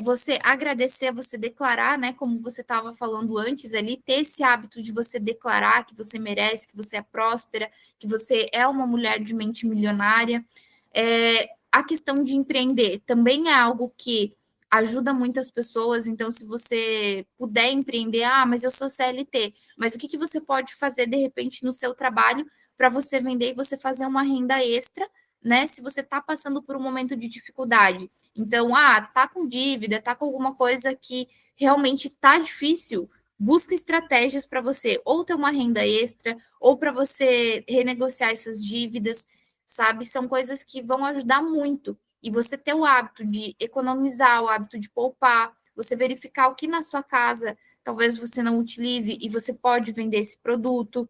você agradecer, você declarar, né, como você estava falando antes ali, ter esse hábito de você declarar que você merece, que você é próspera, que você é uma mulher de mente milionária. A questão de empreender também é algo que ajuda muitas pessoas, então se você puder empreender, mas eu sou CLT, mas o que você pode fazer de repente no seu trabalho para você vender e você fazer uma renda extra, né, se você está passando por um momento de dificuldade. Então, tá com dívida, tá com alguma coisa que realmente tá difícil, busca estratégias para você ou ter uma renda extra, ou para você renegociar essas dívidas, sabe? São coisas que vão ajudar muito. E você ter o hábito de economizar, o hábito de poupar, você verificar o que na sua casa talvez você não utilize e você pode vender esse produto.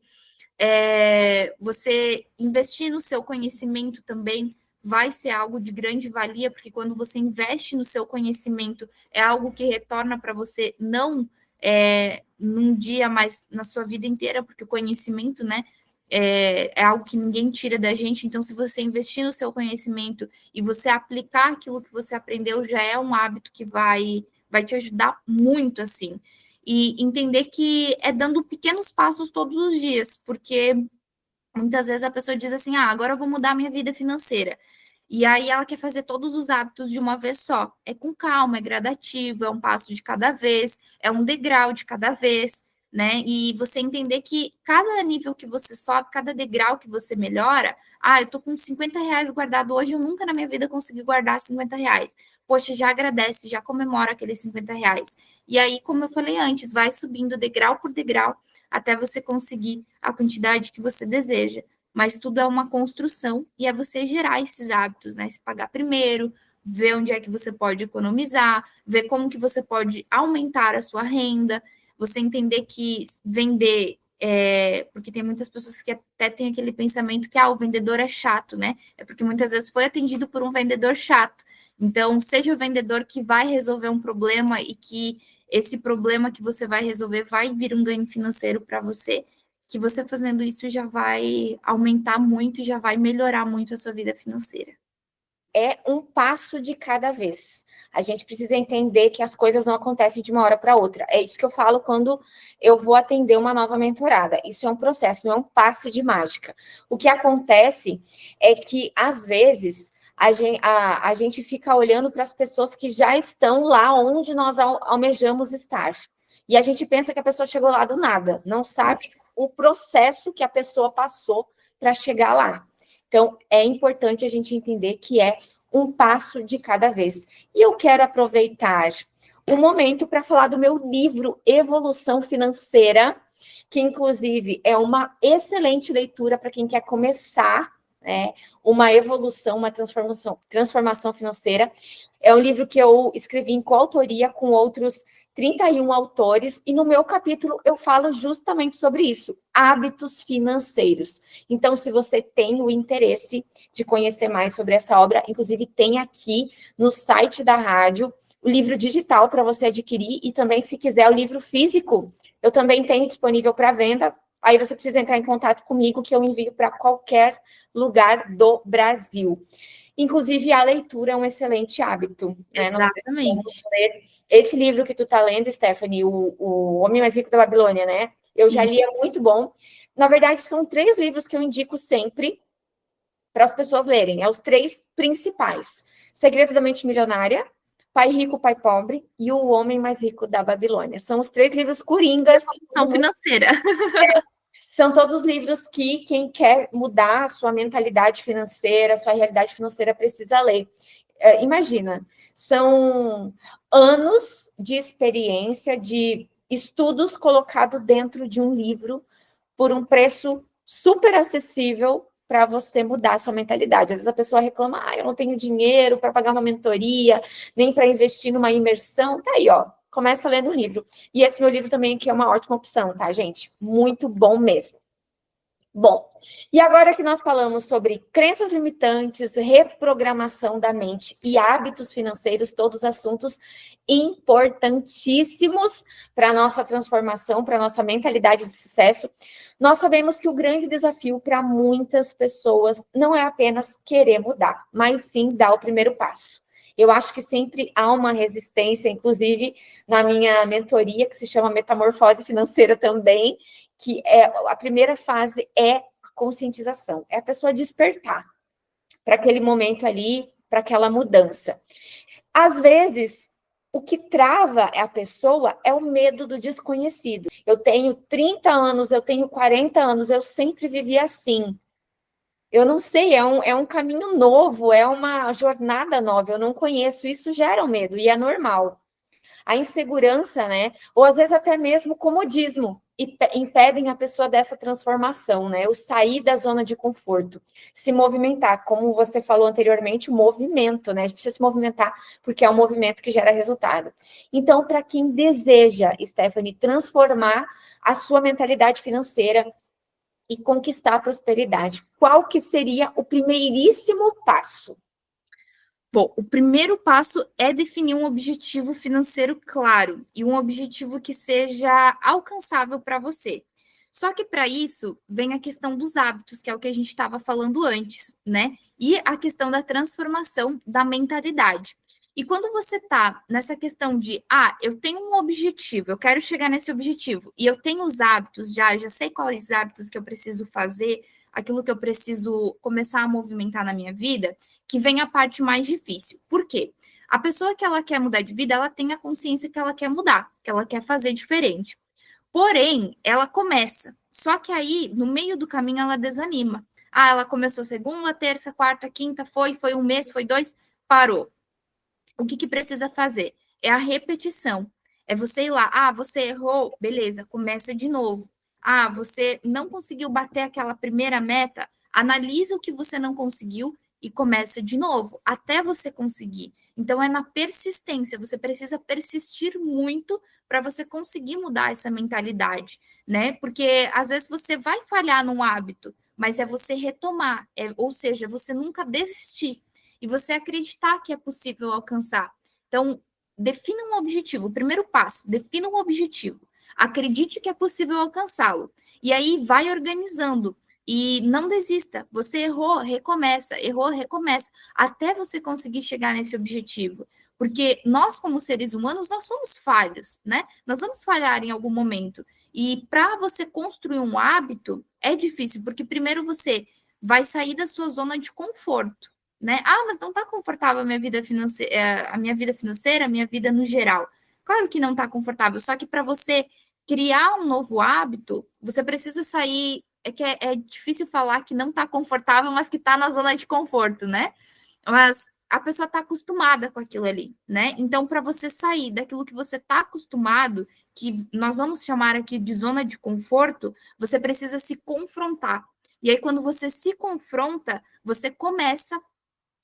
Você investir no seu conhecimento também vai ser algo de grande valia, porque quando você investe no seu conhecimento, é algo que retorna para você não num dia, mas na sua vida inteira, porque o conhecimento, né, é algo que ninguém tira da gente. Então, se você investir no seu conhecimento e você aplicar aquilo que você aprendeu, já é um hábito que vai te ajudar muito, assim. E entender que é dando pequenos passos todos os dias, porque Muitas vezes a pessoa diz assim, ah, agora eu vou mudar a minha vida financeira. E aí ela quer fazer todos os hábitos de uma vez só. É com calma, é gradativo, é um passo de cada vez, é um degrau de cada vez, né? E você entender que cada nível que você sobe, cada degrau que você melhora, ah, eu tô com R$ 50 guardado hoje, eu nunca na minha vida consegui guardar R$ 50. Poxa, já agradece, já comemora aqueles R$ 50. E aí, como eu falei antes, vai subindo degrau por degrau até você conseguir a quantidade que você deseja. Mas tudo é uma construção e é você gerar esses hábitos, né? Se pagar primeiro, ver onde é que você pode economizar, ver como que você pode aumentar a sua renda, você entender que vender porque tem muitas pessoas que até têm aquele pensamento que o vendedor é chato, né? É porque muitas vezes foi atendido por um vendedor chato. Então, seja o vendedor que vai resolver um problema e que esse problema que você vai resolver vai vir um ganho financeiro para você, que você fazendo isso já vai aumentar muito e já vai melhorar muito a sua vida financeira. É um passo de cada vez. A gente precisa entender que as coisas não acontecem de uma hora para outra. É isso que eu falo quando eu vou atender uma nova mentorada. Isso é um processo, não é um passe de mágica. O que acontece é que, às vezes, a gente fica olhando para as pessoas que já estão lá onde nós almejamos estar. E a gente pensa que a pessoa chegou lá do nada, não sabe o processo que a pessoa passou para chegar lá. Então, é importante a gente entender que é um passo de cada vez. E eu quero aproveitar o momento para falar do meu livro Evolução Financeira, que inclusive é uma excelente leitura para quem quer começar, né, uma evolução, uma transformação financeira. É um livro que eu escrevi em coautoria com outros 31 autores, e no meu capítulo eu falo justamente sobre isso, hábitos financeiros. Então, se você tem o interesse de conhecer mais sobre essa obra, inclusive tem aqui no site da rádio o livro digital para você adquirir, e também, se quiser, o livro físico, eu também tenho disponível para venda. Aí você precisa entrar em contato comigo, que eu envio para qualquer lugar do Brasil. Inclusive, a leitura é um excelente hábito. Né? Exatamente. Esse livro que tu tá lendo, Stephanie, o Homem Mais Rico da Babilônia, né? Eu já li, é muito bom. Na verdade, são 3 livros que eu indico sempre para as pessoas lerem. É os 3 principais. Segredo da Mente Milionária, Pai Rico, Pai Pobre e O Homem Mais Rico da Babilônia. São os 3 livros coringas. São financeira. São todos livros que quem quer mudar a sua mentalidade financeira, a sua realidade financeira, precisa ler. Imagina, são anos de experiência, de estudos colocados dentro de um livro por um preço super acessível para você mudar a sua mentalidade. Às vezes a pessoa reclama, eu não tenho dinheiro para pagar uma mentoria, nem para investir numa imersão. Tá aí, ó. Começa lendo o livro. E esse meu livro também aqui é uma ótima opção, tá, gente? Muito bom mesmo. Bom, e agora que nós falamos sobre crenças limitantes, reprogramação da mente e hábitos financeiros, todos assuntos importantíssimos para a nossa transformação, para a nossa mentalidade de sucesso, nós sabemos que o grande desafio para muitas pessoas não é apenas querer mudar, mas sim dar o primeiro passo. Eu acho que sempre há uma resistência, inclusive na minha mentoria, que se chama Metamorfose Financeira também, que é a primeira fase é a conscientização, é a pessoa despertar para aquele momento ali, para aquela mudança. Às vezes, o que trava a pessoa é o medo do desconhecido. Eu tenho 30 anos, eu tenho 40 anos, eu sempre vivi assim. Eu não sei, é um caminho novo, é uma jornada nova, eu não conheço, isso gera um medo, e é normal. A insegurança, né? Ou às vezes até mesmo o comodismo, impedem a pessoa dessa transformação, né? O sair da zona de conforto, se movimentar, como você falou anteriormente, o movimento, né? A gente precisa se movimentar, porque é o movimento que gera resultado. Então, para quem deseja, Stephanie, transformar a sua mentalidade financeira e conquistar a prosperidade, qual que seria o primeiríssimo passo? Bom, o primeiro passo é definir um objetivo financeiro claro e um objetivo que seja alcançável para você. Só que para isso vem a questão dos hábitos, que é o que a gente estava falando antes, né? E a questão da transformação da mentalidade. E quando você está nessa questão de, eu tenho um objetivo, eu quero chegar nesse objetivo, e eu tenho os hábitos já, eu já sei quais hábitos que eu preciso fazer, aquilo que eu preciso começar a movimentar na minha vida, que vem a parte mais difícil. Por quê? A pessoa que ela quer mudar de vida, ela tem a consciência que ela quer mudar, que ela quer fazer diferente. Porém, ela começa. Só que aí, no meio do caminho, ela desanima. Ah, ela começou segunda, terça, quarta, quinta, foi um mês, foi dois, parou. O que precisa fazer? É a repetição. É você ir lá, ah, você errou, beleza, começa de novo. Ah, você não conseguiu bater aquela primeira meta, analisa o que você não conseguiu e começa de novo, até você conseguir. Então, é na persistência, você precisa persistir muito para você conseguir mudar essa mentalidade, né? Porque às vezes você vai falhar num hábito, mas é você retomar, ou seja, você nunca desistir e você acreditar que é possível alcançar. Então, defina um objetivo. O primeiro passo, defina um objetivo. Acredite que é possível alcançá-lo. E aí vai organizando. E não desista. Você errou, recomeça. Errou, recomeça. Até você conseguir chegar nesse objetivo. Porque nós, como seres humanos, nós somos falhos, né? Nós vamos falhar em algum momento. E para você construir um hábito, é difícil, porque primeiro você vai sair da sua zona de conforto, né? Ah, mas não está confortável a minha vida financeira, a minha vida no geral. Claro que não está confortável, só que para você criar um novo hábito, você precisa sair. É difícil falar que não está confortável, mas que está na zona de conforto, né? Mas a pessoa está acostumada com aquilo ali, né? Então, para você sair daquilo que você está acostumado, que nós vamos chamar aqui de zona de conforto, você precisa se confrontar. E aí, quando você se confronta, você começa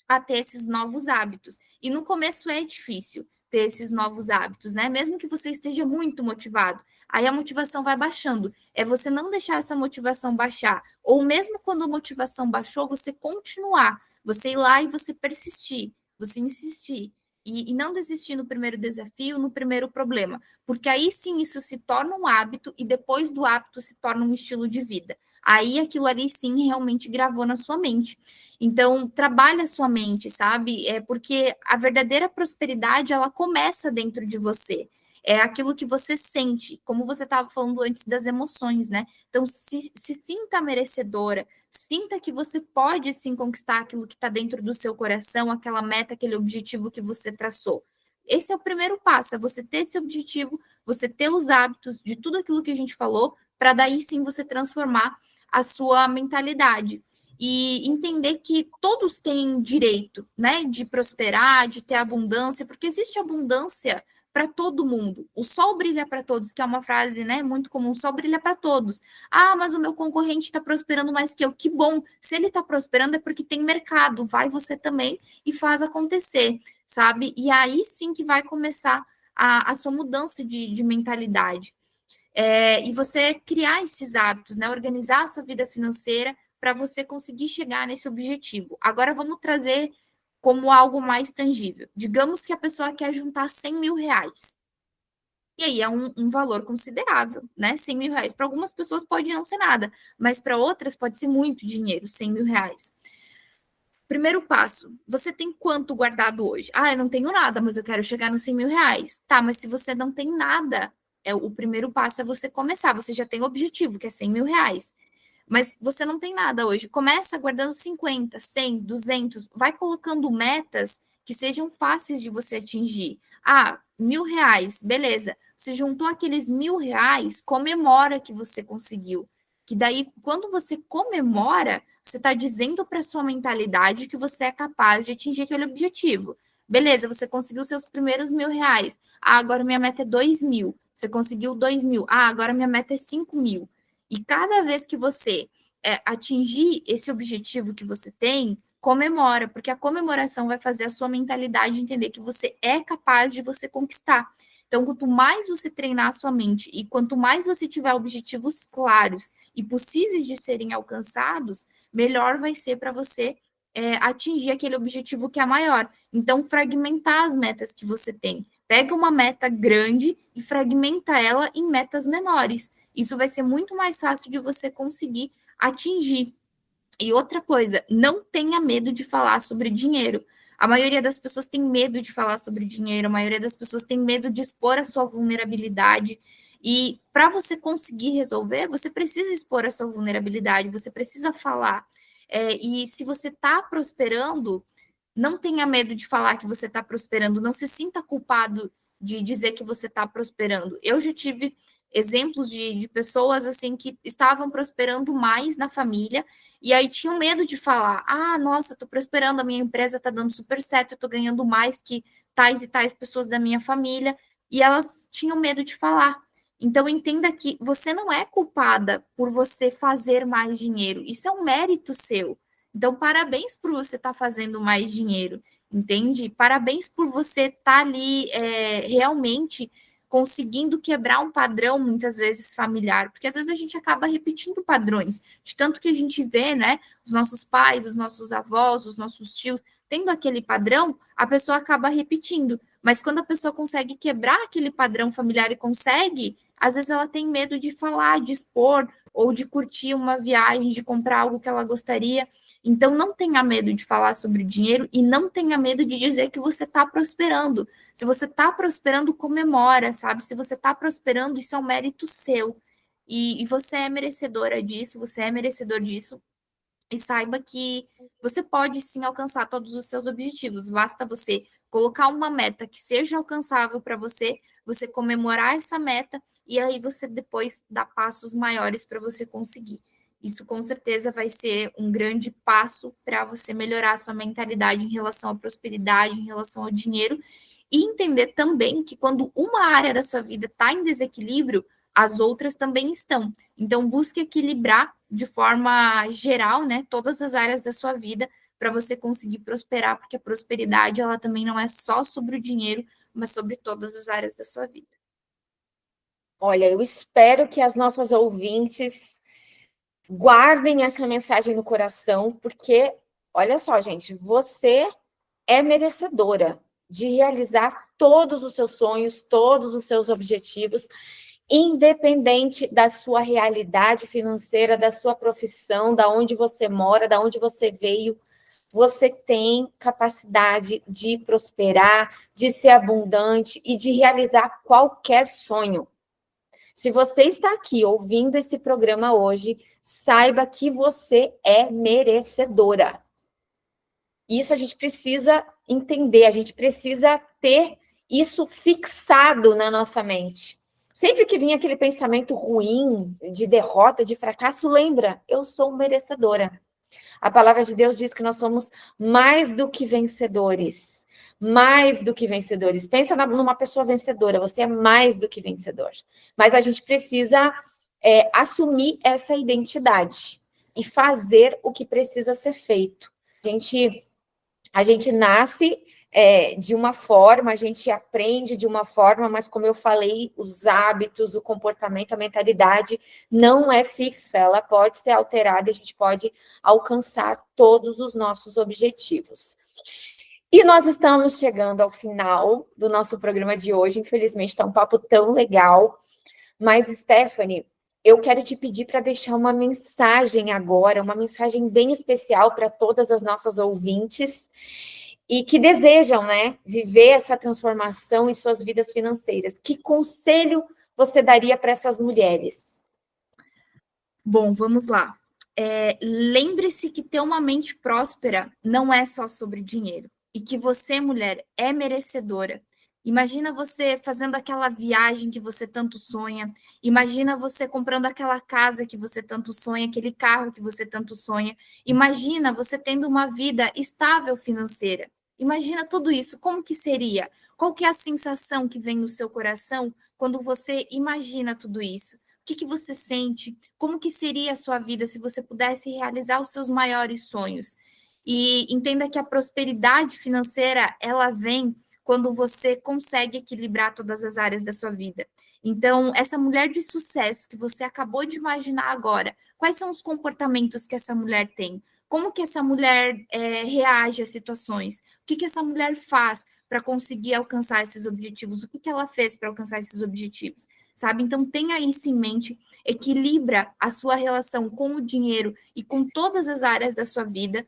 a ter esses novos hábitos. E no começo é difícil ter esses novos hábitos, né? Mesmo que você esteja muito motivado, aí a motivação vai baixando. É você não deixar essa motivação baixar, ou mesmo quando a motivação baixou, você continuar, você ir lá e você persistir, você insistir. E não desistir no primeiro desafio, no primeiro problema, porque aí sim isso se torna um hábito e depois do hábito se torna um estilo de vida. Aí aquilo ali sim realmente gravou na sua mente. Então, trabalha a sua mente, sabe? É porque a verdadeira prosperidade, ela começa dentro de você. É aquilo que você sente, como você estava falando antes das emoções, né? Então, se sinta merecedora, sinta que você pode sim conquistar aquilo que está dentro do seu coração, aquela meta, aquele objetivo que você traçou. Esse é o primeiro passo, é você ter esse objetivo, você ter os hábitos de tudo aquilo que a gente falou, para daí sim você transformar a sua mentalidade e entender que todos têm direito, né, de prosperar, de ter abundância, porque existe abundância para todo mundo. O sol brilha para todos, que é uma frase, né, muito comum. O sol brilha para todos. Ah, mas o meu concorrente está prosperando mais que eu. Que bom. Se ele está prosperando é porque tem mercado. Vai você também e faz acontecer, sabe? E aí sim que vai começar a sua mudança de mentalidade. E você criar esses hábitos, né? Organizar a sua vida financeira para você conseguir chegar nesse objetivo. Agora vamos trazer como algo mais tangível. Digamos que a pessoa quer juntar 100 mil reais. E aí é um valor considerável, né? 100 mil reais. Para algumas pessoas pode não ser nada, mas para outras pode ser muito dinheiro, 100 mil reais. Primeiro passo, você tem quanto guardado hoje? Ah, eu não tenho nada, mas eu quero chegar nos 100 mil reais. Tá, mas se você não tem nada, o primeiro passo é você começar. Você já tem o objetivo, que é 100 mil reais. Mas você não tem nada hoje. Começa guardando 50, 100, 200. Vai colocando metas que sejam fáceis de você atingir. Ah, 1.000 reais, beleza. Você juntou aqueles 1.000 reais, comemora que você conseguiu. Que daí, quando você comemora, você está dizendo para sua mentalidade que você é capaz de atingir aquele objetivo. Beleza, você conseguiu seus primeiros 1.000 reais. Ah, agora minha meta é 2.000. Você conseguiu 2.000. Ah, agora minha meta é 5.000. E cada vez que você atingir esse objetivo que você tem, comemora, porque a comemoração vai fazer a sua mentalidade entender que você é capaz de você conquistar. Então, quanto mais você treinar a sua mente e quanto mais você tiver objetivos claros e possíveis de serem alcançados, melhor vai ser para você atingir aquele objetivo que é maior. Então, fragmentar as metas que você tem. Pega uma meta grande e fragmenta ela em metas menores. Isso vai ser muito mais fácil de você conseguir atingir. E outra coisa, não tenha medo de falar sobre dinheiro. A maioria das pessoas tem medo de falar sobre dinheiro, a maioria das pessoas tem medo de expor a sua vulnerabilidade. E para você conseguir resolver, você precisa expor a sua vulnerabilidade, você precisa falar. E se você está prosperando, não tenha medo de falar que você está prosperando, não se sinta culpado de dizer que você está prosperando. Eu já tive exemplos de pessoas assim que estavam prosperando mais na família e aí tinham medo de falar: ah, nossa, estou prosperando, a minha empresa está dando super certo, eu estou ganhando mais que tais e tais pessoas da minha família, e elas tinham medo de falar. Então, entenda que você não é culpada por você fazer mais dinheiro, isso é um mérito seu. Então, parabéns por você estar fazendo mais dinheiro, entende? Parabéns por você estar ali realmente conseguindo quebrar um padrão, muitas vezes familiar, porque às vezes a gente acaba repetindo padrões, de tanto que a gente vê, né, os nossos pais, os nossos avós, os nossos tios, tendo aquele padrão, a pessoa acaba repetindo. Mas quando a pessoa consegue quebrar aquele padrão familiar e consegue, às vezes ela tem medo de falar, de expor, ou de curtir uma viagem, de comprar algo que ela gostaria. Então, não tenha medo de falar sobre dinheiro e não tenha medo de dizer que você está prosperando. Se você está prosperando, comemora, sabe? Se você está prosperando, isso é um mérito seu. E você é merecedora disso, você é merecedor disso. E saiba que você pode sim alcançar todos os seus objetivos. Basta você colocar uma meta que seja alcançável para você, você comemorar essa meta e aí você depois dá passos maiores para você conseguir. Isso com certeza vai ser um grande passo para você melhorar a sua mentalidade em relação à prosperidade, em relação ao dinheiro e entender também que quando uma área da sua vida está em desequilíbrio, as outras também estão. Então, busque equilibrar de forma geral, né, todas as áreas da sua vida para você conseguir prosperar, porque a prosperidade ela também não é só sobre o dinheiro, mas sobre todas as áreas da sua vida. Olha, eu espero que as nossas ouvintes guardem essa mensagem no coração, porque, olha só, gente, você é merecedora de realizar todos os seus sonhos, todos os seus objetivos, independente da sua realidade financeira, da sua profissão, da onde você mora, da onde você veio. Você tem capacidade de prosperar, de ser abundante e de realizar qualquer sonho. Se você está aqui ouvindo esse programa hoje, saiba que você é merecedora. Isso a gente precisa entender, a gente precisa ter isso fixado na nossa mente. Sempre que vinha aquele pensamento ruim, de derrota, de fracasso, lembra, eu sou merecedora. A palavra de Deus diz que nós somos mais do que vencedores. Mais do que vencedores. Pensa numa pessoa vencedora, você é mais do que vencedor. Mas a gente precisa assumir essa identidade e fazer o que precisa ser feito. A gente nasce de uma forma, a gente aprende de uma forma, mas como eu falei, os hábitos, o comportamento, a mentalidade não é fixa, ela pode ser alterada, a gente pode alcançar todos os nossos objetivos. E nós estamos chegando ao final do nosso programa de hoje, infelizmente está um papo tão legal, mas Stephanie, eu quero te pedir para deixar uma mensagem agora, uma mensagem bem especial para todas as nossas ouvintes e que desejam, né, viver essa transformação em suas vidas financeiras. Que conselho você daria para essas mulheres? Bom, vamos lá. Lembre-se que ter uma mente próspera não é só sobre dinheiro. E que você, mulher, é merecedora. Imagina você fazendo aquela viagem que você tanto sonha. Imagina você comprando aquela casa que você tanto sonha, aquele carro que você tanto sonha. Imagina você tendo uma vida estável financeira. Imagina tudo isso. Como que seria? Qual que é a sensação que vem no seu coração quando você imagina tudo isso? O que você sente? Como que seria a sua vida se você pudesse realizar os seus maiores sonhos? E entenda que a prosperidade financeira, ela vem quando você consegue equilibrar todas as áreas da sua vida. Então, essa mulher de sucesso que você acabou de imaginar agora, quais são os comportamentos que essa mulher tem? Como que essa mulher reage às situações? O que essa mulher faz para conseguir alcançar esses objetivos? O que ela fez para alcançar esses objetivos? Sabe? Então, tenha isso em mente, equilibra a sua relação com o dinheiro e com todas as áreas da sua vida.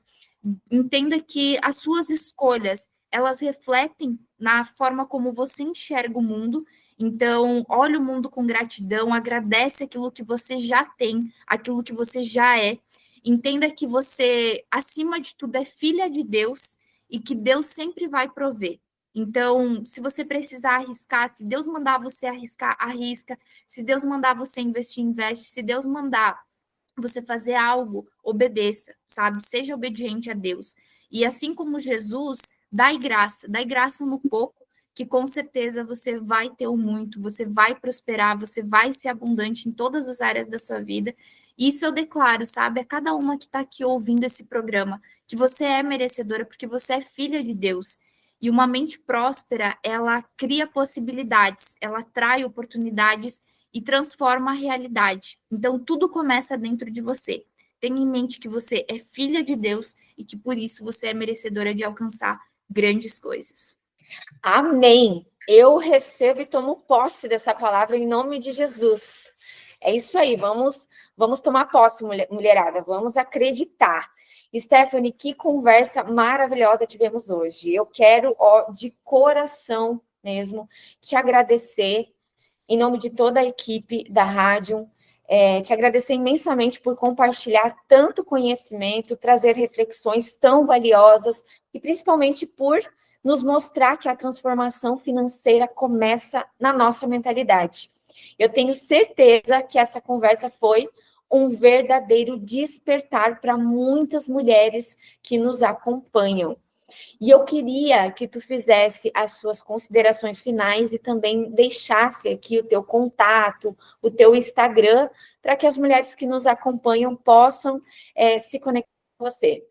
Entenda que as suas escolhas, elas refletem na forma como você enxerga o mundo Então, olha o mundo com gratidão, agradece aquilo que você já tem, aquilo que você já é. Entenda que você, acima de tudo, é filha de Deus e que Deus sempre vai prover. Então, se você precisar arriscar, se Deus mandar você arriscar, arrisca. Se Deus mandar você investir, investe. Se Deus mandar você fazer algo, obedeça, sabe? Seja obediente a Deus. E assim como Jesus, dai graça no pouco, que com certeza você vai ter o muito, você vai prosperar, você vai ser abundante em todas as áreas da sua vida. Isso eu declaro, sabe, a cada uma que está aqui ouvindo esse programa, que você é merecedora, porque você é filha de Deus. E uma mente próspera, ela cria possibilidades, ela atrai oportunidades e transforma a realidade. Então, tudo começa dentro de você. Tenha em mente que você é filha de Deus e que por isso você é merecedora de alcançar grandes coisas. Amém. Eu recebo e tomo posse dessa palavra em nome de Jesus. É isso aí, vamos tomar posse, mulherada, vamos acreditar. Stephanie, que conversa maravilhosa tivemos hoje. Eu quero, de coração mesmo, te agradecer, em nome de toda a equipe da rádio, te agradecer imensamente por compartilhar tanto conhecimento, trazer reflexões tão valiosas e principalmente por nos mostrar que a transformação financeira começa na nossa mentalidade. Eu tenho certeza que essa conversa foi um verdadeiro despertar para muitas mulheres que nos acompanham. E eu queria que tu fizesse as suas considerações finais e também deixasse aqui o teu contato, o teu Instagram, para que as mulheres que nos acompanham possam se conectar com você.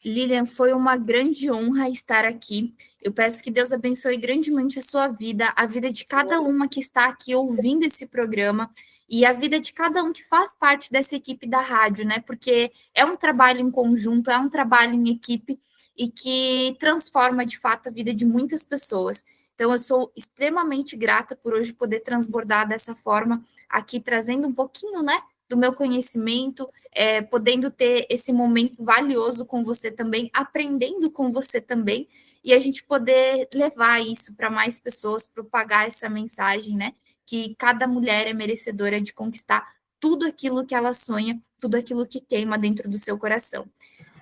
Lilian, foi uma grande honra estar aqui. Eu peço que Deus abençoe grandemente a sua vida, a vida de cada uma que está aqui ouvindo esse programa e a vida de cada um que faz parte dessa equipe da rádio, né? Porque é um trabalho em conjunto, é um trabalho em equipe e que transforma de fato a vida de muitas pessoas. Então, eu sou extremamente grata por hoje poder transbordar dessa forma, aqui trazendo um pouquinho, né, do meu conhecimento, podendo ter esse momento valioso com você também, aprendendo com você também, e a gente poder levar isso para mais pessoas, propagar essa mensagem, né? Que cada mulher é merecedora de conquistar tudo aquilo que ela sonha, tudo aquilo que queima dentro do seu coração.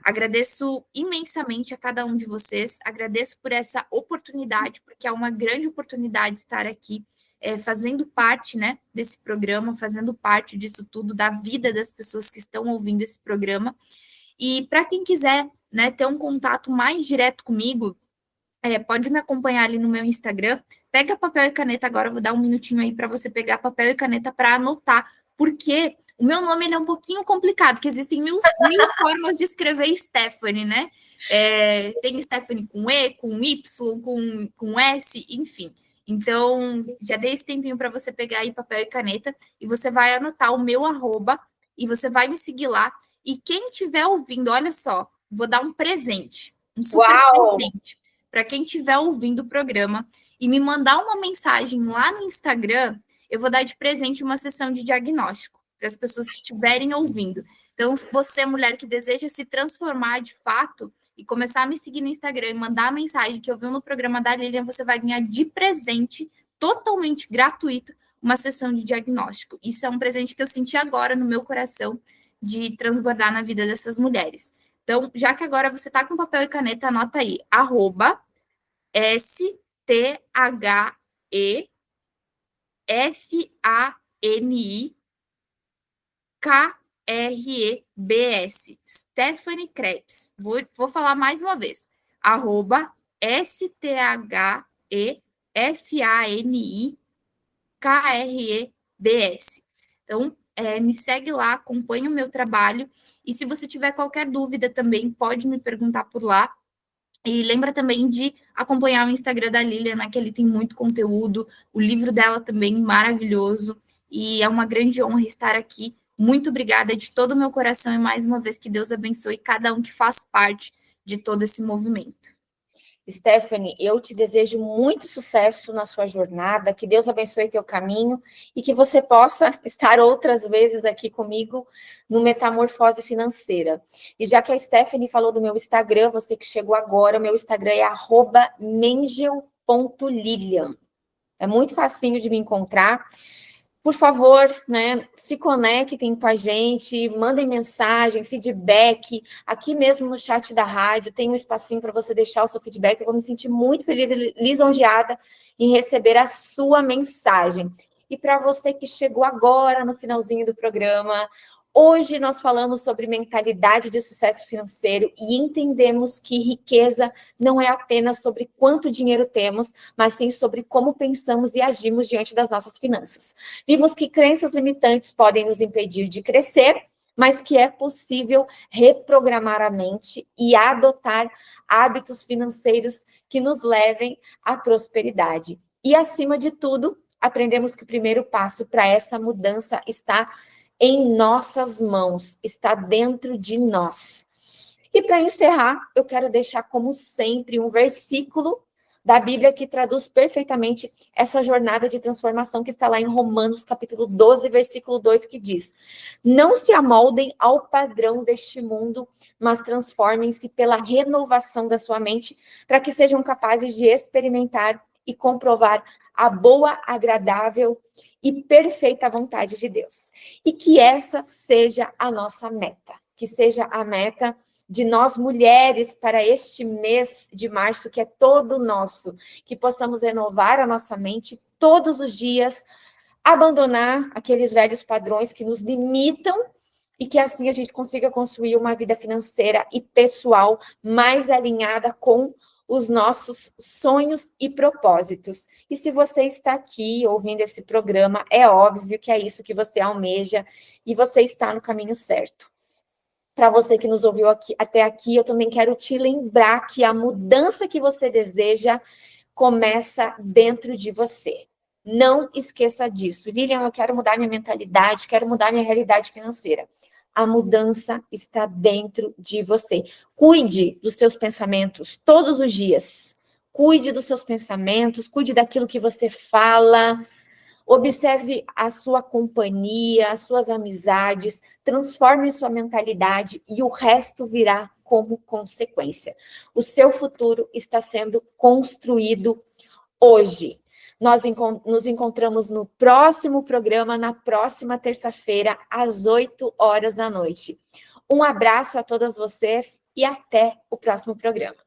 Agradeço imensamente a cada um de vocês, agradeço por essa oportunidade, porque é uma grande oportunidade estar aqui, fazendo parte, né, desse programa, fazendo parte disso tudo, da vida das pessoas que estão ouvindo esse programa. E para quem quiser, né, ter um contato mais direto comigo, pode me acompanhar ali no meu Instagram. Pega papel e caneta agora, eu vou dar um minutinho aí para você pegar papel e caneta para anotar, porque o meu nome ele é um pouquinho complicado, que existem mil formas de escrever Stephanie, né? Tem Stephanie com E, com Y, com S, enfim. Então, já dei esse tempinho para você pegar aí papel e caneta e você vai anotar o meu arroba e você vai me seguir lá. E quem estiver ouvindo, olha só, vou dar um presente, um super Uau! presente para quem estiver ouvindo o programa e me mandar uma mensagem lá no Instagram, eu vou dar de presente uma sessão de diagnóstico para as pessoas que estiverem ouvindo. Então, se você é mulher que deseja se transformar de fato e começar a me seguir no Instagram e mandar a mensagem que eu vi no programa da Lilian, você vai ganhar de presente, totalmente gratuito, uma sessão de diagnóstico. Isso é um presente que eu senti agora no meu coração de transbordar na vida dessas mulheres. Então, já que agora você está com papel e caneta, anota aí, arroba STHEFANIKREBS, Stephanie Krebs. Vou falar mais uma vez, arroba STHEFANIKREBS. Então, me segue lá, acompanha o meu trabalho, e se você tiver qualquer dúvida também, pode me perguntar por lá. E lembra também de acompanhar o Instagram da Lilian, né, que ele tem muito conteúdo, o livro dela também maravilhoso, e é uma grande honra estar aqui. Muito obrigada de todo o meu coração, e mais uma vez que Deus abençoe cada um que faz parte de todo esse movimento. Stephanie, eu te desejo muito sucesso na sua jornada, que Deus abençoe teu caminho e que você possa estar outras vezes aqui comigo no Metamorfose Financeira. E já que a Stephanie falou do meu Instagram, você que chegou agora, o meu Instagram é @mengel.lilian. É muito facinho de me encontrar. Por favor, né, se conectem com a gente, mandem mensagem, feedback, aqui mesmo no chat da rádio, tem um espacinho para você deixar o seu feedback, eu vou me sentir muito feliz e lisonjeada em receber a sua mensagem. E para você que chegou agora no finalzinho do programa, hoje nós falamos sobre mentalidade de sucesso financeiro e entendemos que riqueza não é apenas sobre quanto dinheiro temos, mas sim sobre como pensamos e agimos diante das nossas finanças. Vimos que crenças limitantes podem nos impedir de crescer, mas que é possível reprogramar a mente e adotar hábitos financeiros que nos levem à prosperidade. E, acima de tudo, aprendemos que o primeiro passo para essa mudança está em nossas mãos, está dentro de nós. E para encerrar, eu quero deixar, como sempre, um versículo da Bíblia que traduz perfeitamente essa jornada de transformação que está lá em Romanos, capítulo 12, versículo 2, que diz: não se amoldem ao padrão deste mundo, mas transformem-se pela renovação da sua mente, para que sejam capazes de experimentar e comprovar a boa, agradável e perfeita vontade de Deus. E que essa seja a nossa meta, que seja a meta de nós mulheres para este mês de março, que é todo nosso, que possamos renovar a nossa mente todos os dias, abandonar aqueles velhos padrões que nos limitam e que assim a gente consiga construir uma vida financeira e pessoal mais alinhada com os nossos sonhos e propósitos. E se você está aqui ouvindo esse programa, é óbvio que é isso que você almeja e você está no caminho certo. Para você que nos ouviu até aqui, eu também quero te lembrar que a mudança que você deseja começa dentro de você. Não esqueça disso. Lilian, eu quero mudar minha mentalidade, quero mudar minha realidade financeira. A mudança está dentro de você. Cuide dos seus pensamentos todos os dias. Cuide dos seus pensamentos, cuide daquilo que você fala. Observe a sua companhia, as suas amizades, transforme sua mentalidade e o resto virá como consequência. O seu futuro está sendo construído hoje. Nós nos encontramos no próximo programa, na próxima terça-feira, às 8 horas da noite. Um abraço a todas vocês e até o próximo programa.